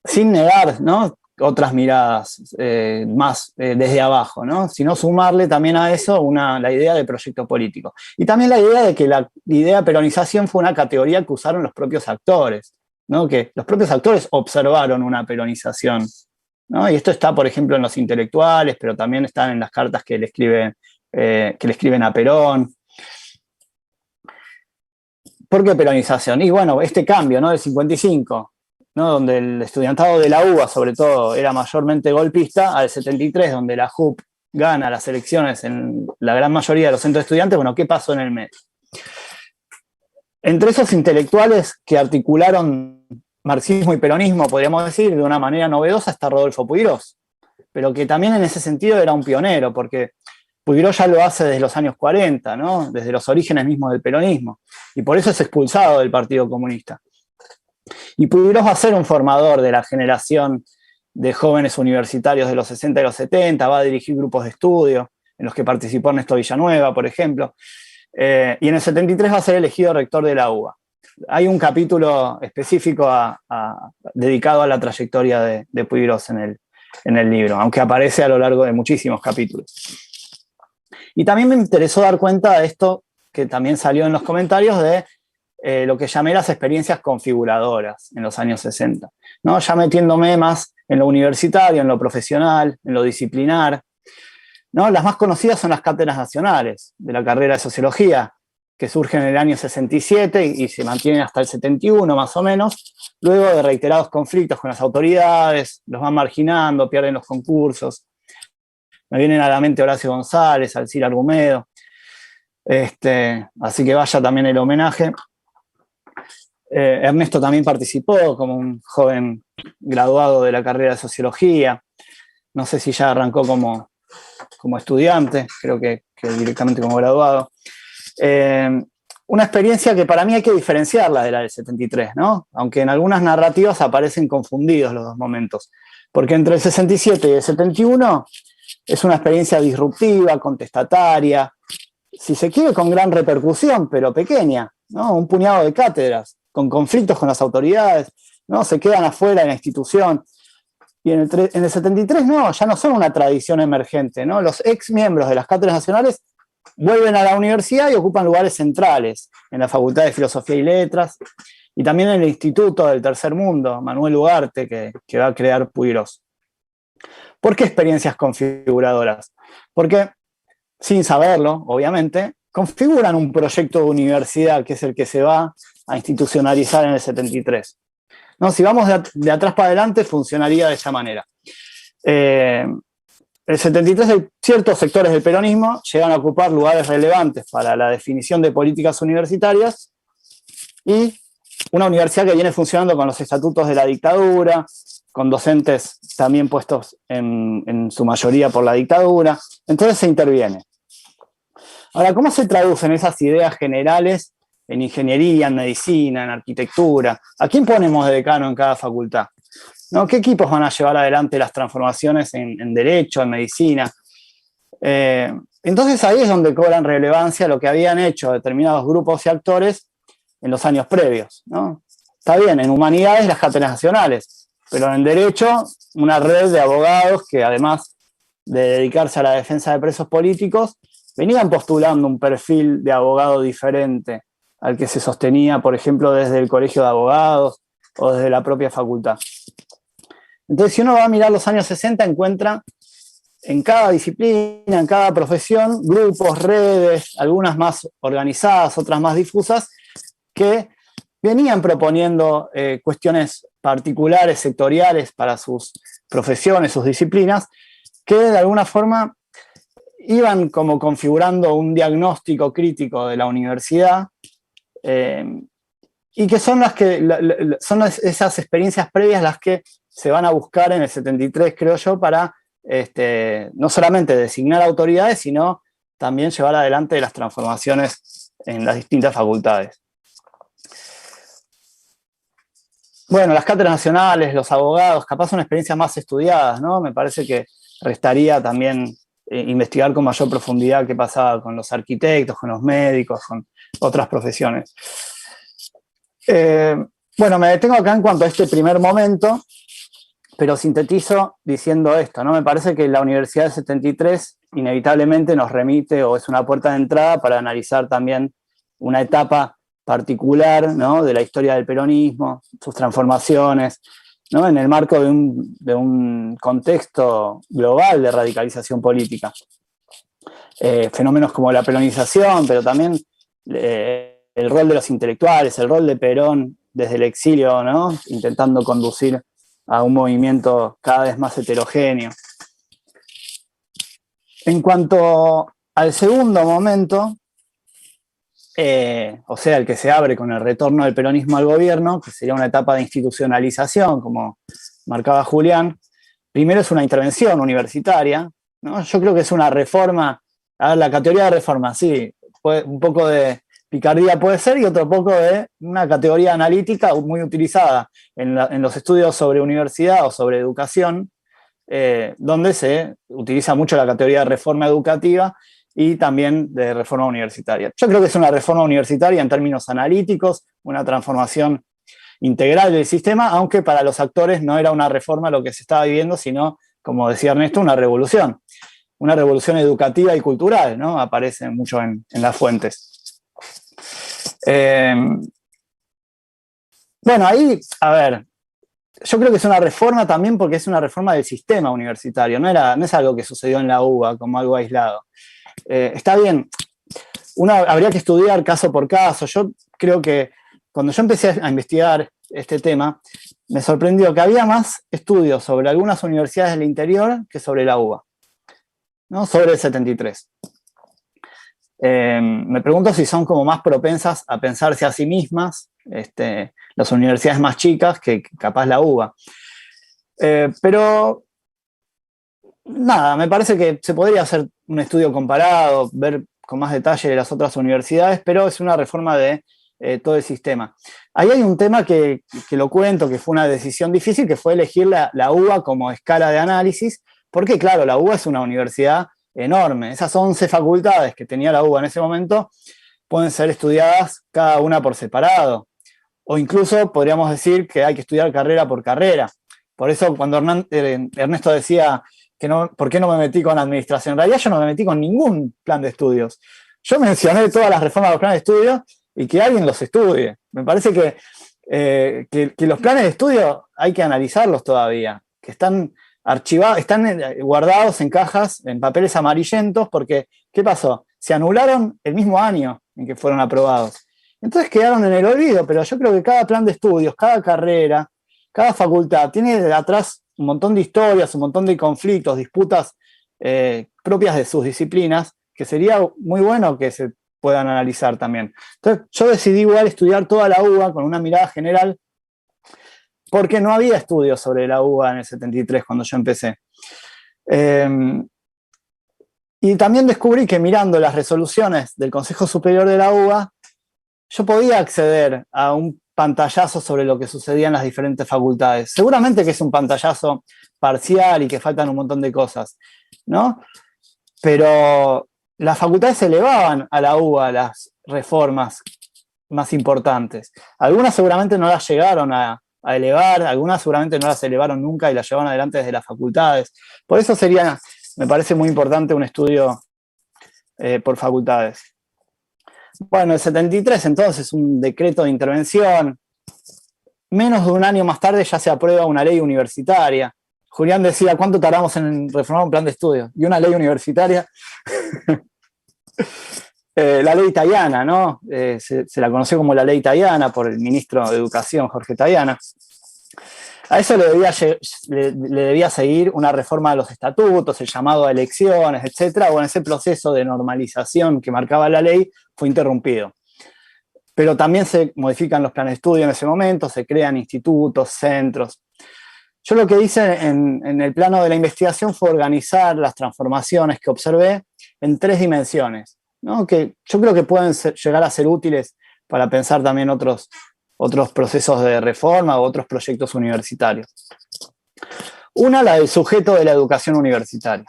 Sin negar, ¿no?, otras miradas más desde abajo, ¿no?, sino sumarle también a eso la idea de proyecto político. Y también la idea de que la idea de peronización fue una categoría que usaron los propios actores, ¿no?, que los propios actores observaron una peronización, ¿no? Y esto está, por ejemplo, en los intelectuales, pero también están en las cartas que le escriben a Perón. ¿Por qué peronización? Y bueno, este cambio, ¿no?, del 55, ¿no?, donde el estudiantado de la UBA, sobre todo, era mayormente golpista, al 73, donde la JUP gana las elecciones en la gran mayoría de los centros de estudiantes. Bueno, ¿qué pasó en el medio? Entre esos intelectuales que articularon marxismo y peronismo, podríamos decir, de una manera novedosa, está Rodolfo Puiggrós, pero que también en ese sentido era un pionero, porque Puiggrós ya lo hace desde los años 40, ¿no?, desde los orígenes mismos del peronismo, y por eso es expulsado del Partido Comunista. Y Puiggrós va a ser un formador de la generación de jóvenes universitarios de los 60 y los 70, va a dirigir grupos de estudio en los que participó Ernesto Villanueva, por ejemplo, y en el 73 va a ser elegido rector de la UBA. Hay un capítulo específico dedicado a la trayectoria de Puiggrós en el libro, aunque aparece a lo largo de muchísimos capítulos. Y también me interesó dar cuenta de esto que también salió en los comentarios de lo que llamé las experiencias configuradoras en los años 60, ¿no?, ya metiéndome más en lo universitario, en lo profesional, en lo disciplinar, ¿no? Las más conocidas son las cátedras nacionales de la carrera de Sociología, que surgen en el año 67 y se mantienen hasta el 71 más o menos, luego de reiterados conflictos con las autoridades, los van marginando, pierden los concursos. Me vienen a la mente Horacio González, Alcira Argumedo, así que vaya también el homenaje. Ernesto también participó como un joven graduado de la carrera de Sociología. No sé si ya arrancó como estudiante, creo que directamente como graduado. Una experiencia que para mí hay que diferenciarla de la del 73, ¿no? Aunque en algunas narrativas aparecen confundidos los dos momentos. Porque entre el 67 y el 71 es una experiencia disruptiva, contestataria, si se quiere con gran repercusión, pero pequeña, ¿no? Un puñado de cátedras, con conflictos con las autoridades, ¿no? Se quedan afuera de la institución. Y en el 73 no, ya no son una tradición emergente, ¿no? Los ex miembros de las cátedras nacionales vuelven a la universidad y ocupan lugares centrales en la Facultad de Filosofía y Letras y también en el Instituto del Tercer Mundo, Manuel Ugarte, que va a crear Puiggrós. ¿Por qué experiencias configuradoras? Porque, sin saberlo, obviamente, configuran un proyecto de universidad que es el que se va a institucionalizar en el 73. ¿No? Si vamos de atrás para adelante, funcionaría de esa manera. El 73, ciertos sectores del peronismo llegan a ocupar lugares relevantes para la definición de políticas universitarias y una universidad que viene funcionando con los estatutos de la dictadura, con docentes también puestos en su mayoría por la dictadura, entonces se interviene. Ahora, ¿cómo se traducen esas ideas generales en ingeniería, en medicina, en arquitectura? ¿A quién ponemos de decano en cada facultad? ¿No? ¿Qué equipos van a llevar adelante las transformaciones en derecho, en medicina? Entonces ahí es donde cobran relevancia lo que habían hecho determinados grupos y actores en los años previos, ¿no? Está bien, en humanidades las cátedras nacionales, pero en derecho una red de abogados que además de dedicarse a la defensa de presos políticos, venían postulando un perfil de abogado diferente al que se sostenía, por ejemplo, desde el Colegio de Abogados o desde la propia facultad. Entonces, si uno va a mirar los años 60, encuentra en cada disciplina, en cada profesión, grupos, redes, algunas más organizadas, otras más difusas, que venían proponiendo cuestiones particulares, sectoriales para sus profesiones, sus disciplinas, que de alguna forma iban como configurando un diagnóstico crítico de la universidad, y que son son esas experiencias previas las que se van a buscar en el 73, creo yo, para no solamente designar autoridades, sino también llevar adelante las transformaciones en las distintas facultades. Bueno, las cátedras nacionales, los abogados, capaz son experiencias más estudiadas, ¿no? Me parece que restaría también investigar con mayor profundidad qué pasaba con los arquitectos, con los médicos, con otras profesiones. Bueno, me detengo acá en cuanto a este primer momento, pero sintetizo diciendo esto, ¿no? Me parece que la Universidad del 73 inevitablemente nos remite o es una puerta de entrada para analizar también una etapa particular, ¿no? De la historia del peronismo, sus transformaciones, ¿no? En el marco de un contexto global de radicalización política. Fenómenos como la peronización, pero también el rol de los intelectuales, el rol de Perón desde el exilio, ¿no? Intentando conducir a un movimiento cada vez más heterogéneo. En cuanto al segundo momento, o sea, el que se abre con el retorno del peronismo al gobierno, que sería una etapa de institucionalización, como marcaba Julián, primero es una intervención universitaria, ¿no? Yo creo que es una reforma, a ver, la categoría de reforma, sí, un poco de picardía puede ser, y otro poco de una categoría analítica muy utilizada en los estudios sobre universidad o sobre educación, donde se utiliza mucho la categoría de reforma educativa y también de reforma universitaria. Yo creo que es una reforma universitaria en términos analíticos, una transformación integral del sistema, aunque para los actores no era una reforma lo que se estaba viviendo, sino, como decía Ernesto, una revolución educativa y cultural, ¿no? Aparece mucho en las fuentes. Bueno, ahí, a ver, yo creo que es una reforma también porque es una reforma del sistema universitario, no es algo que sucedió en la UBA como algo aislado. Está bien, habría que estudiar caso por caso. Yo creo que cuando yo empecé a investigar este tema, me sorprendió que había más estudios sobre algunas universidades del interior que sobre la UBA. ¿no? Sobre el 73. Me pregunto si son como más propensas a pensarse a sí mismas, las universidades más chicas que capaz la UBA. Pero nada, me parece que se podría hacer un estudio comparado, ver con más detalle de las otras universidades, pero es una reforma de todo el sistema. Ahí hay un tema que lo cuento, que fue una decisión difícil, que fue elegir la UBA como escala de análisis, porque claro, la UBA es una universidad enorme. Esas 11 facultades que tenía la UBA en ese momento pueden ser estudiadas cada una por separado, o incluso podríamos decir que hay que estudiar carrera por carrera. Por eso cuando Ernesto decía que no, ¿por qué no me metí con administración? En realidad yo no me metí con ningún plan de estudios. Yo mencioné todas las reformas de los planes de estudio y que alguien los estudie. Me parece que los planes de estudio hay que analizarlos todavía, que están archivados, están guardados en cajas, en papeles amarillentos, porque ¿qué pasó? Se anularon el mismo año en que fueron aprobados. Entonces quedaron en el olvido, pero yo creo que cada plan de estudios, cada carrera, cada facultad tiene atrás un montón de historias, un montón de conflictos, disputas propias de sus disciplinas, que sería muy bueno que se puedan analizar también. Entonces yo decidí igual estudiar toda la UBA con una mirada general, porque no había estudios sobre la UBA en el 73 cuando yo empecé. Y también descubrí que mirando las resoluciones del Consejo Superior de la UBA, yo podía acceder a un pantallazo sobre lo que sucedía en las diferentes facultades. Seguramente que es un pantallazo parcial y que faltan un montón de cosas, ¿no? Pero las facultades elevaban a la UBA las reformas más importantes. Algunas seguramente no las llegaron a elevar, algunas seguramente no las elevaron nunca y las llevaron adelante desde las facultades. Por eso sería, me parece muy importante un estudio por facultades. Bueno, el 73 entonces, un decreto de intervención. Menos de un año más tarde ya se aprueba una ley universitaria. Julián decía, ¿cuánto tardamos en reformar un plan de estudio? Y una ley universitaria, la ley Tayana, ¿no? Se la conoció como la ley Tayana por el ministro de Educación, Jorge Tayana. A eso le debía seguir una reforma de los estatutos, el llamado a elecciones, etc. Bueno, ese proceso de normalización que marcaba la ley fue interrumpido. Pero también se modifican los planes de estudio en ese momento, se crean institutos, centros. Yo lo que hice en el plano de la investigación fue organizar las transformaciones que observé en 3 dimensiones, ¿no? Que yo creo que pueden llegar a ser útiles para pensar también otros procesos de reforma o otros proyectos universitarios. Una, la del sujeto de la educación universitaria.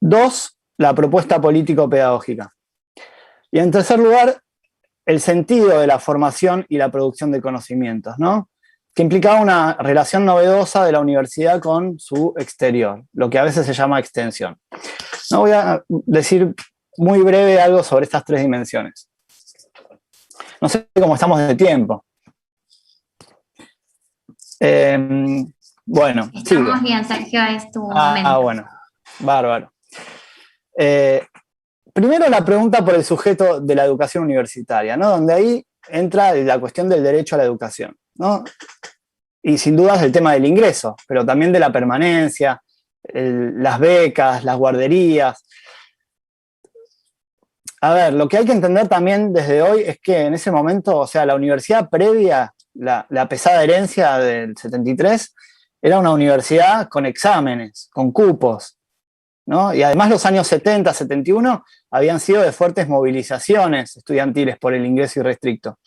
2, la propuesta político-pedagógica. Y en tercer lugar, el sentido de la formación y la producción de conocimientos, ¿no? Que implicaba una relación novedosa de la universidad con su exterior, lo que a veces se llama extensión. No voy a decir muy breve algo sobre estas 3 dimensiones. No sé cómo estamos de tiempo. Bueno, estamos bien, Sergio, es tu momento. Bueno, bárbaro. Primero la pregunta por el sujeto de la educación universitaria, ¿no? Donde ahí entra la cuestión del derecho a la educación, ¿no? Y sin dudas el tema del ingreso, pero también de la permanencia, las becas, las guarderías. A ver, lo que hay que entender también desde hoy es que en ese momento, o sea, la universidad previa, la pesada herencia del 73, era una universidad con exámenes, con cupos, ¿no? Y además los años 70, 71 habían sido de fuertes movilizaciones estudiantiles por el ingreso irrestricto.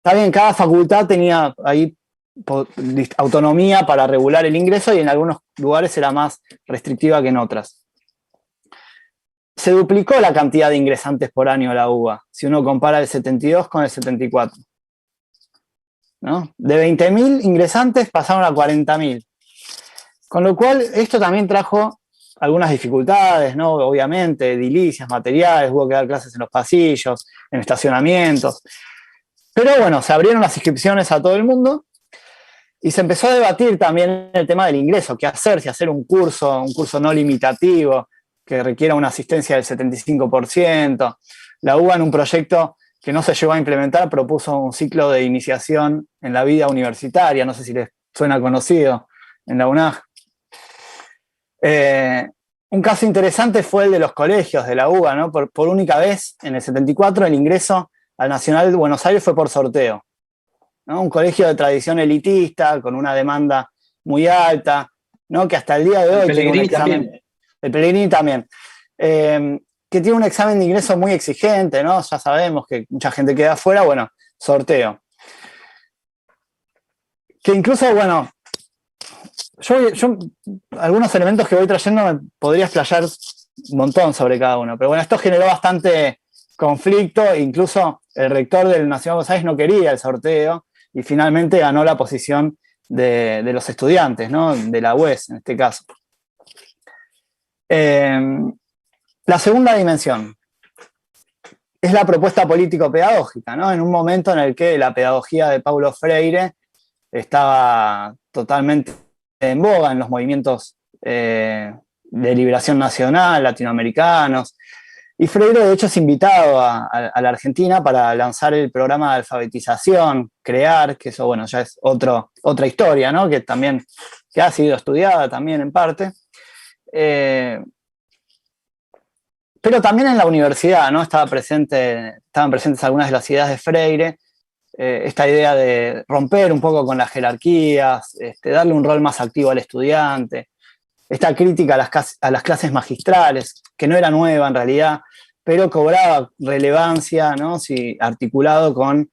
Está bien, cada facultad tenía ahí autonomía para regular el ingreso y en algunos lugares era más restrictiva que en otras. Se duplicó la cantidad de ingresantes por año a la UBA, si uno compara el 72 con el 74. ¿No? De 20.000 ingresantes pasaron a 40.000. Con lo cual, esto también trajo algunas dificultades, ¿no? Obviamente, edilicias, materiales, hubo que dar clases en los pasillos, en estacionamientos. Pero bueno, se abrieron las inscripciones a todo el mundo y se empezó a debatir también el tema del ingreso, qué hacer, si hacer un curso no limitativo, que requiera una asistencia del 75%. La UBA, en un proyecto que no se llegó a implementar, propuso un ciclo de iniciación en la vida universitaria, no sé si les suena conocido, en la UNAG. Un caso interesante fue el de los colegios de la UBA, ¿no? Por única vez, en el 74, el ingreso al Nacional de Buenos Aires fue por sorteo, ¿no? Un colegio de tradición elitista, con una demanda muy alta, ¿no? Que hasta el día de hoy tiene un examen. También. El Pellegrini también. Que tiene un examen de ingreso muy exigente, ¿no? Ya sabemos que mucha gente queda afuera, bueno, sorteo. Que incluso, bueno, yo algunos elementos que voy trayendo me podría explayar un montón sobre cada uno, pero bueno, esto generó bastante conflicto, incluso el rector del Nacional de Buenos Aires no quería el sorteo y finalmente ganó la posición de los estudiantes, ¿no? De la UES en este caso. La segunda dimensión es la propuesta político-pedagógica, ¿no? En un momento en el que la pedagogía de Paulo Freire estaba totalmente en boga en los movimientos de liberación nacional, latinoamericanos, y Freire de hecho es invitado a la Argentina para lanzar el programa de alfabetización, CREAR, que eso bueno, ya es otra historia, ¿no? Que ha sido estudiada también en parte. Pero también en la universidad, ¿no? Estaban presentes algunas de las ideas de Freire, esta idea de romper un poco con las jerarquías, darle un rol más activo al estudiante, esta crítica a las clases magistrales, que no era nueva en realidad, pero cobraba relevancia, ¿no? Si articulado con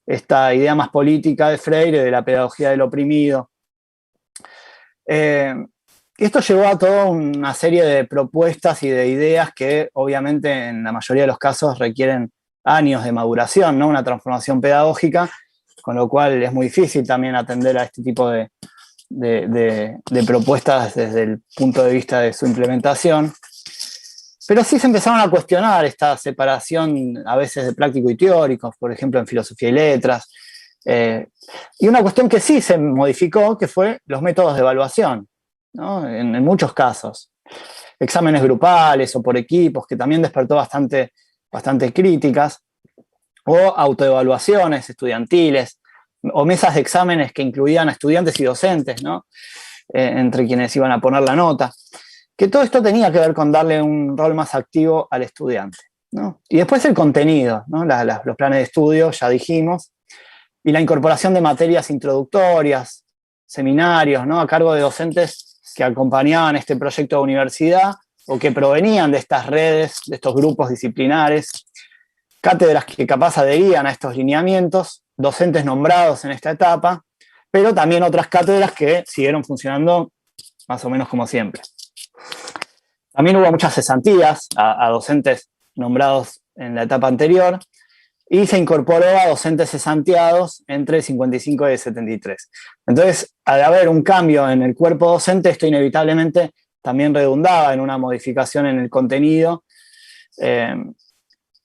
esta idea más política de Freire, de la pedagogía del oprimido. Esto llevó a toda una serie de propuestas y de ideas que obviamente en la mayoría de los casos requieren años de maduración, ¿no? Una transformación pedagógica, con lo cual es muy difícil también atender a este tipo de propuestas desde el punto de vista de su implementación. Pero sí se empezaron a cuestionar esta separación a veces de práctico y teórico, por ejemplo en filosofía y letras, y una cuestión que sí se modificó, que fue los métodos de evaluación, ¿no? En muchos casos. Exámenes grupales o por equipos, que también despertó bastante críticas, o autoevaluaciones estudiantiles, o mesas de exámenes que incluían a estudiantes y docentes, ¿no? Entre quienes iban a poner la nota. Que todo esto tenía que ver con darle un rol más activo al estudiante, ¿no? Y después el contenido, ¿no? Los planes de estudio, ya dijimos, y la incorporación de materias introductorias, seminarios, ¿no? A cargo de docentes que acompañaban este proyecto de universidad o que provenían de estas redes, de estos grupos disciplinares, cátedras que capaz adherían a estos lineamientos, docentes nombrados en esta etapa, pero también otras cátedras que siguieron funcionando más o menos como siempre. También hubo muchas cesantías a docentes nombrados en la etapa anterior y se incorporó a docentes cesanteados entre el 55 y el 73. Entonces, al haber un cambio en el cuerpo docente, esto inevitablemente también redundaba en una modificación en el contenido.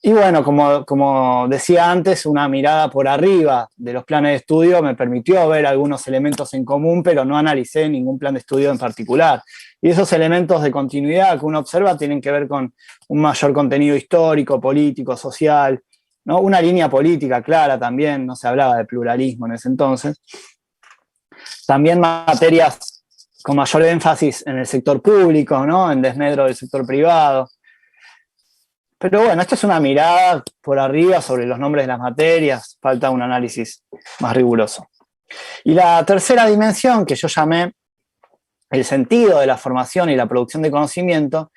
Y bueno, como decía antes, una mirada por arriba de los planes de estudio me permitió ver algunos elementos en común, pero no analicé ningún plan de estudio en particular. Y esos elementos de continuidad que uno observa tienen que ver con un mayor contenido histórico, político, social, ¿no? Una línea política clara también, no se hablaba de pluralismo en ese entonces. También materias con mayor énfasis en el sector público, ¿no? En desmedro del sector privado. Pero bueno, esto es una mirada por arriba sobre los nombres de las materias, falta un análisis más riguroso. Y la tercera dimensión, que yo llamé el sentido de la formación y la producción de conocimiento,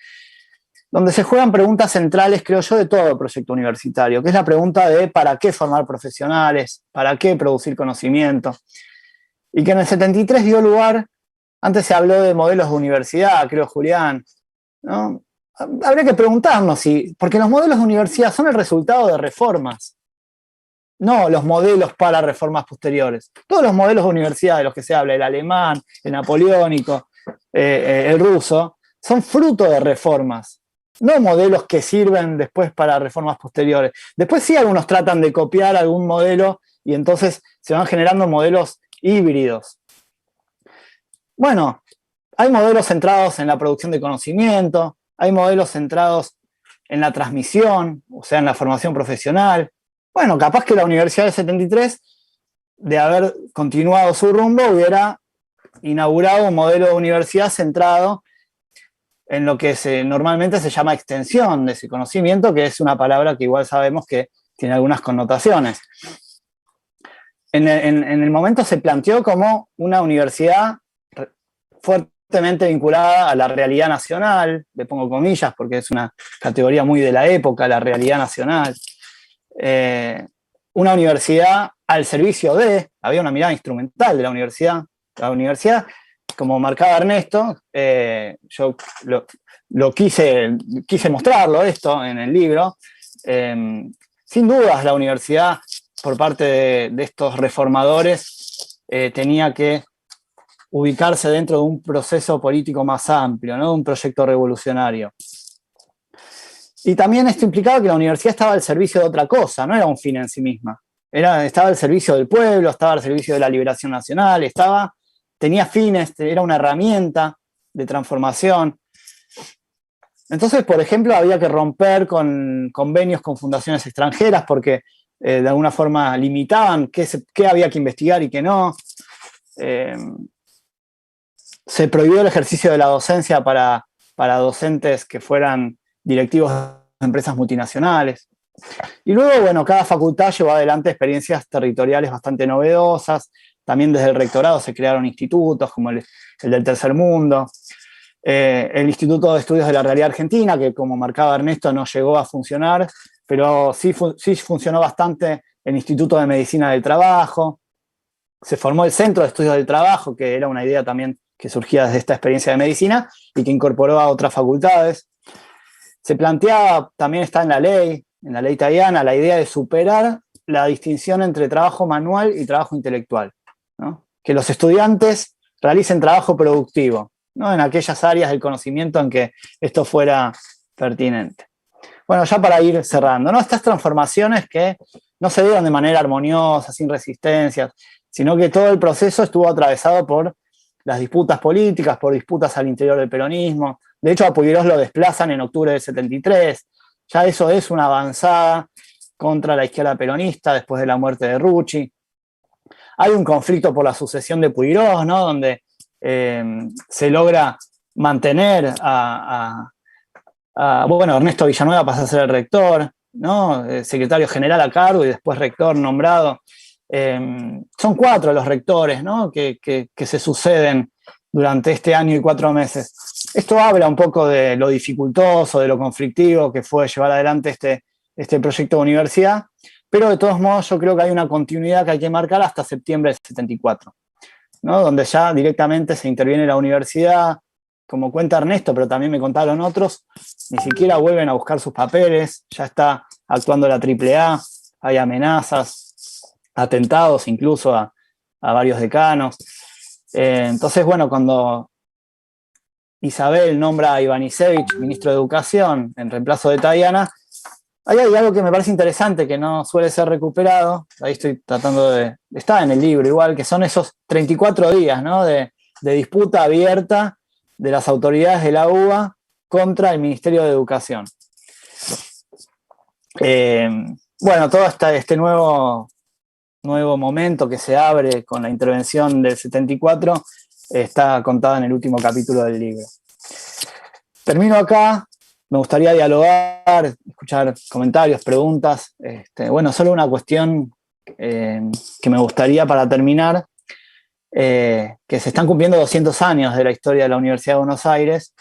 donde se juegan preguntas centrales, creo yo, de todo proyecto universitario, que es la pregunta de ¿para qué formar profesionales? ¿Para qué producir conocimiento? Y que en el 73 dio lugar, antes se habló de modelos de universidad, creo Julián, ¿no? Habría que preguntarnos porque los modelos de universidad son el resultado de reformas, no los modelos para reformas posteriores. Todos los modelos de universidad de los que se habla, el alemán, el napoleónico, el ruso, son fruto de reformas, no modelos que sirven después para reformas posteriores. Después sí algunos tratan de copiar algún modelo y entonces se van generando modelos híbridos. Bueno, hay modelos centrados en la producción de conocimiento, hay modelos centrados en la transmisión, o sea, en la formación profesional. Bueno, capaz que la Universidad del 73, de haber continuado su rumbo, hubiera inaugurado un modelo de universidad centrado en lo que normalmente se llama extensión de ese conocimiento, que es una palabra que igual sabemos que tiene algunas connotaciones. En el momento se planteó como una universidad fuertemente vinculada a la realidad nacional, le pongo comillas porque es una categoría muy de la época, la realidad nacional. Una universidad al servicio de, había una mirada instrumental de la universidad. La universidad, como marcaba Ernesto, yo quise mostrarlo esto en el libro. Sin dudas la universidad, por parte de estos reformadores, tenía que ubicarse dentro de un proceso político más amplio, ¿no? Un proyecto revolucionario. Y también esto implicaba que la universidad estaba al servicio de otra cosa, no era un fin en sí misma. Estaba al servicio del pueblo, estaba al servicio de la liberación nacional, tenía fines, era una herramienta de transformación. Entonces, por ejemplo, había que romper con convenios con fundaciones extranjeras porque de alguna forma limitaban qué había que investigar y qué no. Se prohibió el ejercicio de la docencia para docentes que fueran directivos de empresas multinacionales. Y luego, bueno, cada facultad llevó adelante experiencias territoriales bastante novedosas. También desde el rectorado se crearon institutos como el del Tercer Mundo. El Instituto de Estudios de la Realidad Argentina, que como marcaba Ernesto no llegó a funcionar, pero sí funcionó bastante el Instituto de Medicina del Trabajo. Se formó el Centro de Estudios del Trabajo, que era una idea también que surgía desde esta experiencia de medicina y que incorporó a otras facultades. Se planteaba, también está en la ley italiana, la idea de superar la distinción entre trabajo manual y trabajo intelectual, ¿no? Que los estudiantes realicen trabajo productivo, ¿no? En aquellas áreas del conocimiento en que esto fuera pertinente. Bueno, ya para ir cerrando, ¿no? Estas transformaciones que no se dieron de manera armoniosa, sin resistencias, sino que todo el proceso estuvo atravesado por las disputas políticas, por disputas al interior del peronismo. De hecho, a Puiggrós lo desplazan en octubre del 73. Ya eso es una avanzada contra la izquierda peronista después de la muerte de Rucci. Hay un conflicto por la sucesión de Puiggrós, ¿no? Donde se logra mantener bueno, Ernesto Villanueva pasa a ser el rector, ¿no? Secretario general a cargo y después rector nombrado. Son 4 los rectores, ¿no? que se suceden durante este año y 4 meses. Esto habla un poco de lo dificultoso, de lo conflictivo que fue llevar adelante este proyecto de universidad, pero de todos modos yo creo que hay una continuidad que hay que marcar hasta septiembre del 74, ¿no? Donde ya directamente se interviene la universidad, como cuenta Ernesto, pero también me contaron otros, ni siquiera vuelven a buscar sus papeles, ya está actuando la AAA, hay amenazas, atentados incluso a varios decanos. Entonces, bueno, cuando Isabel nombra a Ivanišević ministro de Educación en reemplazo de Tajana, ahí hay algo que me parece interesante, que no suele ser recuperado, ahí estoy tratando está en el libro igual, que son esos 34 días, ¿no? de disputa abierta de las autoridades de la UBA contra el Ministerio de Educación. Bueno, todo este nuevo momento que se abre con la intervención del 74 está contada en el último capítulo del libro. Termino acá, me gustaría dialogar, escuchar comentarios, preguntas. Bueno, solo una cuestión que me gustaría para terminar, que se están cumpliendo 200 años de la historia de la Universidad de Buenos Aires.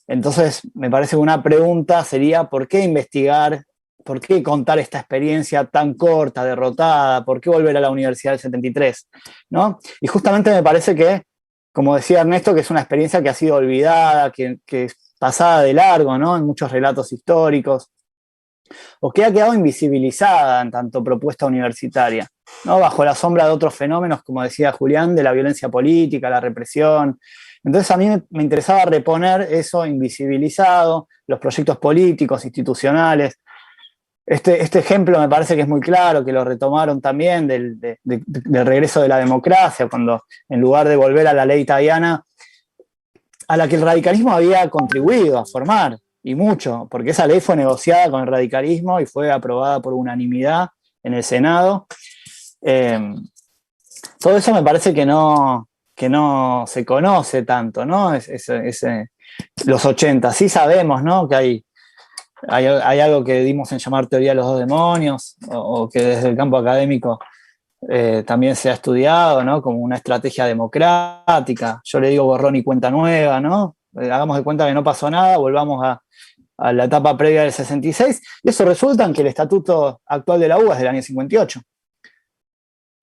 Entonces, me parece que una pregunta sería, ¿por qué investigar? ¿Por qué contar esta experiencia tan corta, derrotada? ¿Por qué volver a la Universidad del 73? ¿No? Y justamente me parece que, como decía Ernesto, que es una experiencia que ha sido olvidada, que es pasada de largo, ¿no? En muchos relatos históricos, o que ha quedado invisibilizada en tanto propuesta universitaria, ¿no? Bajo la sombra de otros fenómenos, como decía Julián, de la violencia política, la represión. Entonces a mí me interesaba reponer eso invisibilizado, los proyectos políticos, institucionales. Este ejemplo me parece que es muy claro, que lo retomaron también del regreso de la democracia, cuando en lugar de volver a la ley Tajana, a la que el radicalismo había contribuido a formar, y mucho, porque esa ley fue negociada con el radicalismo y fue aprobada por unanimidad en el Senado. Todo eso me parece que no se conoce tanto, ¿no? los 80. Sí sabemos, ¿no?, que hay algo que dimos en llamar teoría de los dos demonios, o que desde el campo académico también se ha estudiado, ¿no?, como una estrategia democrática. Yo le digo borrón y cuenta nueva, ¿no? Hagamos de cuenta que no pasó nada, volvamos a la etapa previa del 66, y eso resulta en que el estatuto actual de la UBA es del año 58,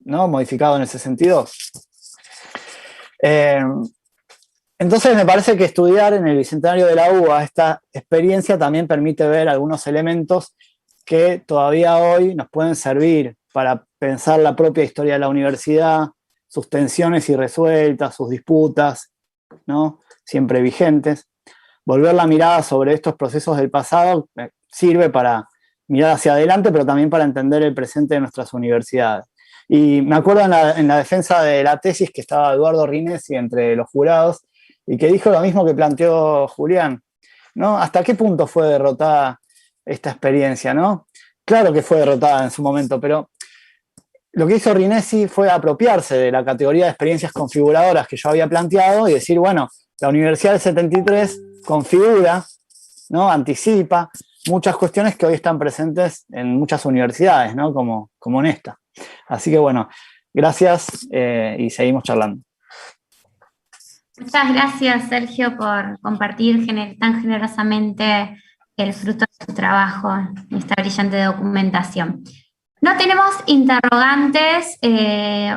¿no?, modificado en el 62. Entonces me parece que estudiar en el Bicentenario de la UBA esta experiencia también permite ver algunos elementos que todavía hoy nos pueden servir para pensar la propia historia de la universidad, sus tensiones irresueltas, sus disputas, ¿no?, siempre vigentes. Volver la mirada sobre estos procesos del pasado sirve para mirar hacia adelante, pero también para entender el presente de nuestras universidades. Y me acuerdo en la defensa de la tesis que estaba Eduardo Rinesi entre los jurados, y que dijo lo mismo que planteó Julián, ¿no? ¿Hasta qué punto fue derrotada esta experiencia, ¿no? Claro que fue derrotada en su momento, pero lo que hizo Rinesi fue apropiarse de la categoría de experiencias configuradoras que yo había planteado y decir, bueno, la Universidad del 73 configura, ¿no?, anticipa muchas cuestiones que hoy están presentes en muchas universidades, ¿no?, como en esta. Así que bueno, gracias y seguimos charlando. Muchas gracias, Sergio, por compartir tan generosamente el fruto de tu trabajo en esta brillante documentación. No tenemos interrogantes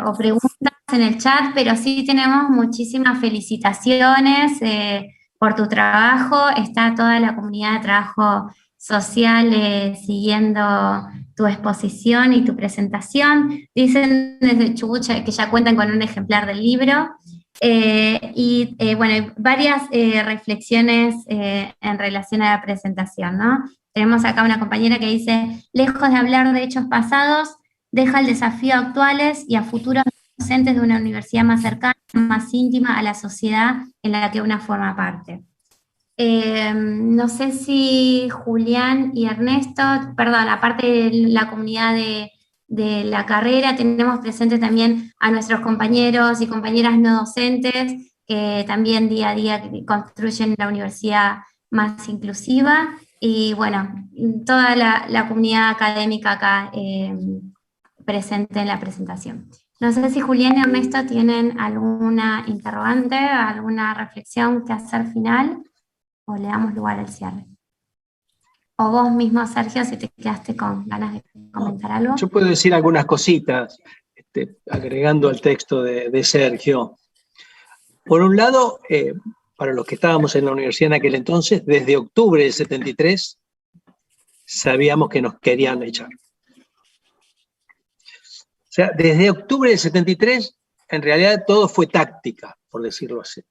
o preguntas en el chat, pero sí tenemos muchísimas felicitaciones por tu trabajo. Está toda la comunidad de trabajo social siguiendo tu exposición y tu presentación. Dicen desde Chubut que ya cuentan con un ejemplar del libro. Bueno, varias reflexiones en relación a la presentación, ¿no? Tenemos acá una compañera que dice, lejos de hablar de hechos pasados, deja el desafío a actuales y a futuros docentes de una universidad más cercana, más íntima a la sociedad en la que una forma parte. No sé si Julián y Ernesto, perdón, aparte de la comunidad de la carrera, tenemos presente también a nuestros compañeros y compañeras no docentes que también día a día construyen la universidad más inclusiva y bueno, toda la comunidad académica acá presente en la presentación. No sé si Julián y Ernesto tienen alguna interrogante, alguna reflexión que hacer final o le damos lugar al cierre. O vos mismo, Sergio, si te quedaste con ganas de comentar algo. Yo puedo decir algunas cositas, agregando al texto de Sergio. Por un lado, para los que estábamos en la universidad en aquel entonces, desde octubre del 73, sabíamos que nos querían echar. O sea, desde octubre del 73, en realidad todo fue táctica, por decirlo así.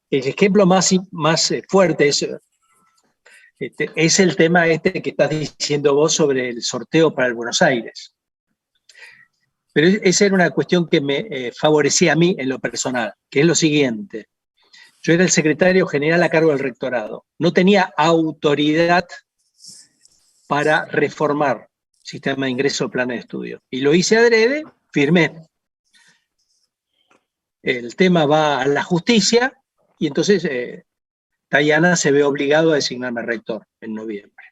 El ejemplo más fuerte es el tema que estás diciendo vos sobre el sorteo para el Buenos Aires. Pero esa era una cuestión que me favorecía a mí en lo personal, que es lo siguiente. Yo era el secretario general a cargo del rectorado. No tenía autoridad para reformar el sistema de ingreso o plan de estudio. Y lo hice adrede, firmé. El tema va a la justicia y entonces Tayana se ve obligado a designarme rector en noviembre.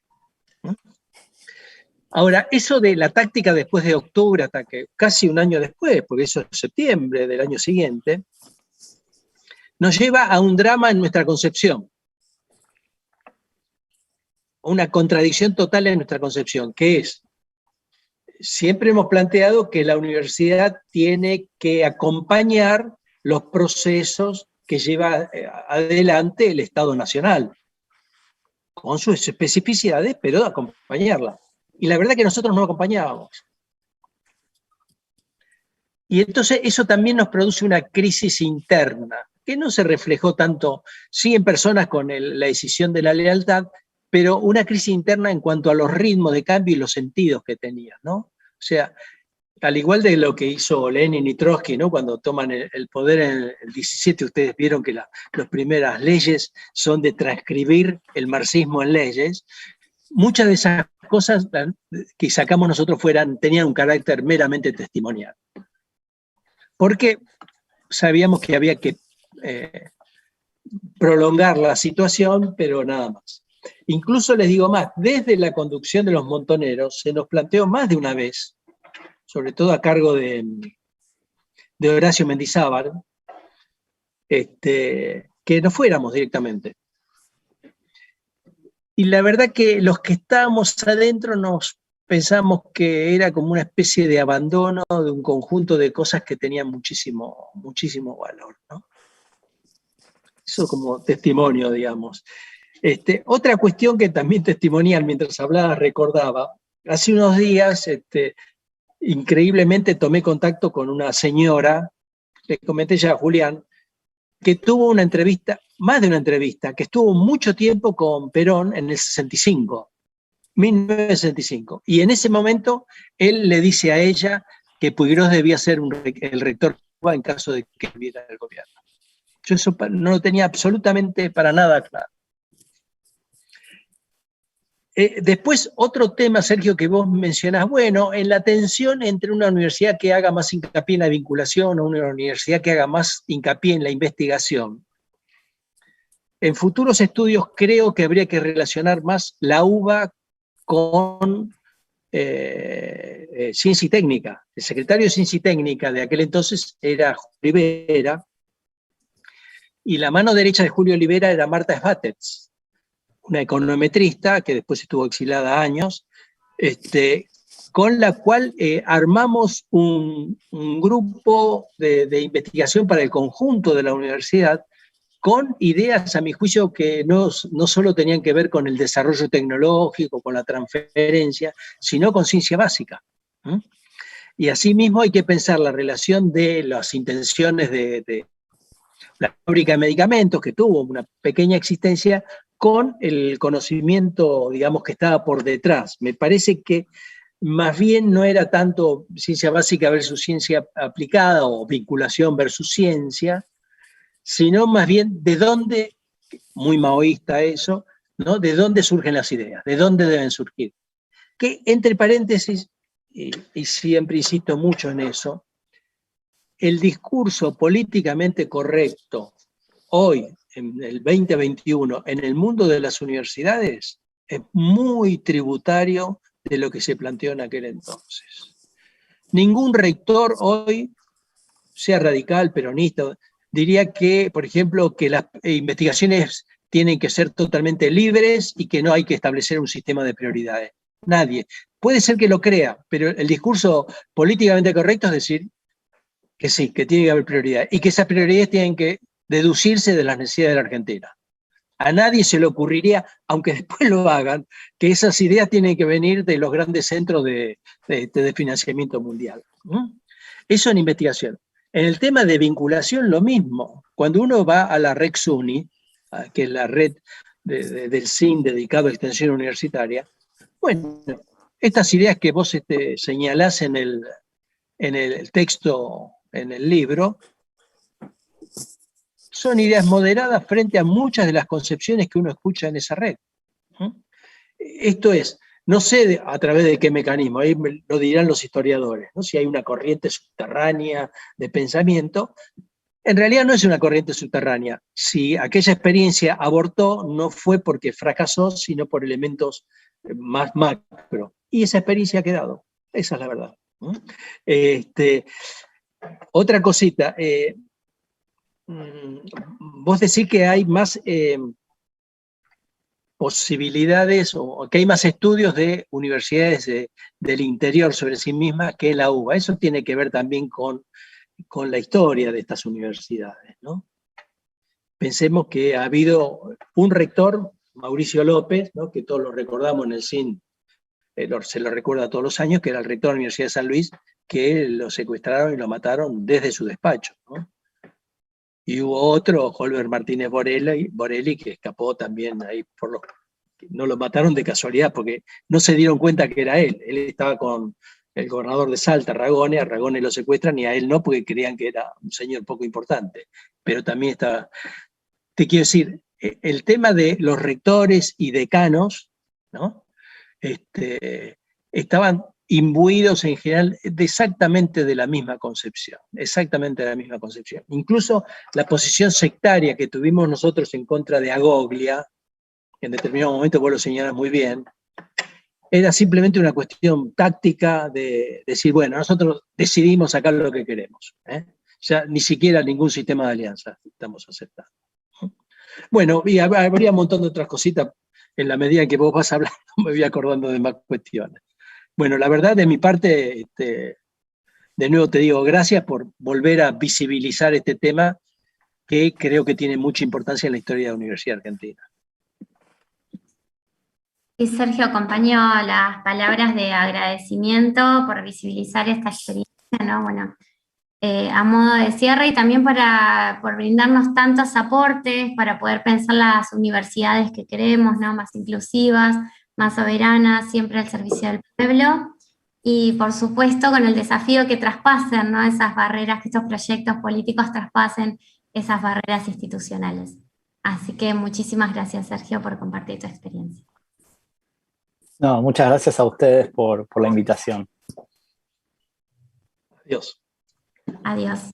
Ahora, eso de la táctica después de octubre hasta que casi un año después, porque eso es septiembre del año siguiente, nos lleva a un drama en nuestra concepción. Una contradicción total en nuestra concepción, que es, siempre hemos planteado que la universidad tiene que acompañar los procesos que lleva adelante el Estado Nacional, con sus especificidades, pero acompañarla. Y la verdad que nosotros no acompañábamos. Y entonces eso también nos produce una crisis interna, que no se reflejó tanto, sí en personas con la decisión de la lealtad, pero una crisis interna en cuanto a los ritmos de cambio y los sentidos que tenía, ¿no? O sea, al igual de lo que hizo Lenin y Trotsky, ¿no? Cuando toman el poder en el 17, ustedes vieron que las primeras leyes son de transcribir el marxismo en leyes. Muchas de esas cosas que sacamos nosotros tenían un carácter meramente testimonial. Porque sabíamos que había que prolongar la situación, pero nada más. Incluso les digo más, desde la conducción de los montoneros se nos planteó más de una vez, sobre todo a cargo de Horacio Mendizábal, que no fuéramos directamente. Y la verdad que los que estábamos adentro nos pensamos que era como una especie de abandono de un conjunto de cosas que tenían muchísimo, muchísimo valor, ¿no? Eso como testimonio, digamos. Otra cuestión que también testimonial, mientras hablaba, recordaba, hace unos días, increíblemente tomé contacto con una señora, le comenté ya a Julián, que tuvo una entrevista, más de una entrevista, que estuvo mucho tiempo con Perón en el 65, 1965. Y en ese momento él le dice a ella que Puiggrós debía ser el rector en caso de que hubiera el gobierno. Yo eso no lo tenía absolutamente para nada claro. Después, otro tema, Sergio, que vos mencionás, bueno, en la tensión entre una universidad que haga más hincapié en la vinculación o una universidad que haga más hincapié en la investigación. En futuros estudios creo que habría que relacionar más la UBA con Ciencia y Técnica. El secretario de Ciencia y Técnica de aquel entonces era Julio Olivera, y la mano derecha de Julio Olivera era Marta Svatetz, una econometrista que después estuvo exilada años, con la cual armamos un grupo de investigación para el conjunto de la universidad, con ideas, a mi juicio, que no solo tenían que ver con el desarrollo tecnológico, con la transferencia, sino con ciencia básica. Y asimismo hay que pensar la relación de las intenciones de la fábrica de medicamentos, que tuvo una pequeña existencia, con el conocimiento, digamos, que estaba por detrás. Me parece que más bien no era tanto ciencia básica versus ciencia aplicada o vinculación versus ciencia, sino más bien de dónde, muy maoísta eso, ¿no? De dónde surgen las ideas, de dónde deben surgir. Que, entre paréntesis, y siempre insisto mucho en eso, el discurso políticamente correcto hoy, en el 2021, en el mundo de las universidades, es muy tributario de lo que se planteó en aquel entonces. Ningún rector hoy, sea radical, peronista, diría que, por ejemplo, que las investigaciones tienen que ser totalmente libres y que no hay que establecer un sistema de prioridades. Nadie. Puede ser que lo crea, pero el discurso políticamente correcto es decir que sí, que tiene que haber prioridades y que esas prioridades tienen que deducirse de las necesidades de la Argentina. A nadie se le ocurriría, aunque después lo hagan, que esas ideas tienen que venir de los grandes centros de financiamiento mundial. Eso en investigación. En el tema de vinculación, lo mismo. Cuando uno va a la REC-SUNY, que es la red del CIN dedicado a extensión universitaria, bueno, estas ideas que vos señalás en el texto, en el libro, son ideas moderadas frente a muchas de las concepciones que uno escucha en esa red. Esto es, no sé a través de qué mecanismo, ahí lo dirán los historiadores, ¿no? Si hay una corriente subterránea de pensamiento. En realidad no es una corriente subterránea. Si aquella experiencia abortó, no fue porque fracasó, sino por elementos más macro. Y esa experiencia ha quedado. Esa es la verdad. Otra cosita. Vos decís que hay más posibilidades o que hay más estudios de universidades del interior sobre sí mismas que en la UBA. Eso tiene que ver también con la historia de estas universidades, ¿no? Pensemos que ha habido un rector, Mauricio López, ¿no? Que todos lo recordamos en el CIN, se lo recuerda todos los años, que era el rector de la Universidad de San Luis, que lo secuestraron y lo mataron desde su despacho, ¿no? Y hubo otro, Holber Martínez Borelli, que escapó también ahí no lo mataron de casualidad, porque no se dieron cuenta que era él. Él estaba con el gobernador de Salta, a Ragone lo secuestran y a él no, porque creían que era un señor poco importante. Pero también estaba... Te quiero decir, el tema de los rectores y decanos, ¿no? Estaban imbuidos en general exactamente de la misma concepción, Incluso la posición sectaria que tuvimos nosotros en contra de Agoglia, en determinado momento vos lo señalás muy bien, era simplemente una cuestión táctica de decir, bueno, nosotros decidimos sacar lo que queremos. Ya ni siquiera ningún sistema de alianza estamos aceptando. Bueno, y habría un montón de otras cositas, en la medida en que vos vas hablando me voy acordando de más cuestiones. Bueno, la verdad de mi parte, de nuevo te digo, gracias por volver a visibilizar este tema que creo que tiene mucha importancia en la historia de la Universidad Argentina. Y Sergio, acompaño las palabras de agradecimiento por visibilizar esta experiencia, ¿no? Bueno, a modo de cierre y también por brindarnos tantos aportes para poder pensar las universidades que queremos, ¿no? Más inclusivas, más soberanas, siempre al servicio del pueblo. Y por supuesto con el desafío que traspasen, ¿no? Esas barreras, que estos proyectos políticos traspasen esas barreras institucionales. Así que muchísimas gracias, Sergio, por compartir tu experiencia. No, muchas gracias a ustedes por la invitación. Adiós. Adiós.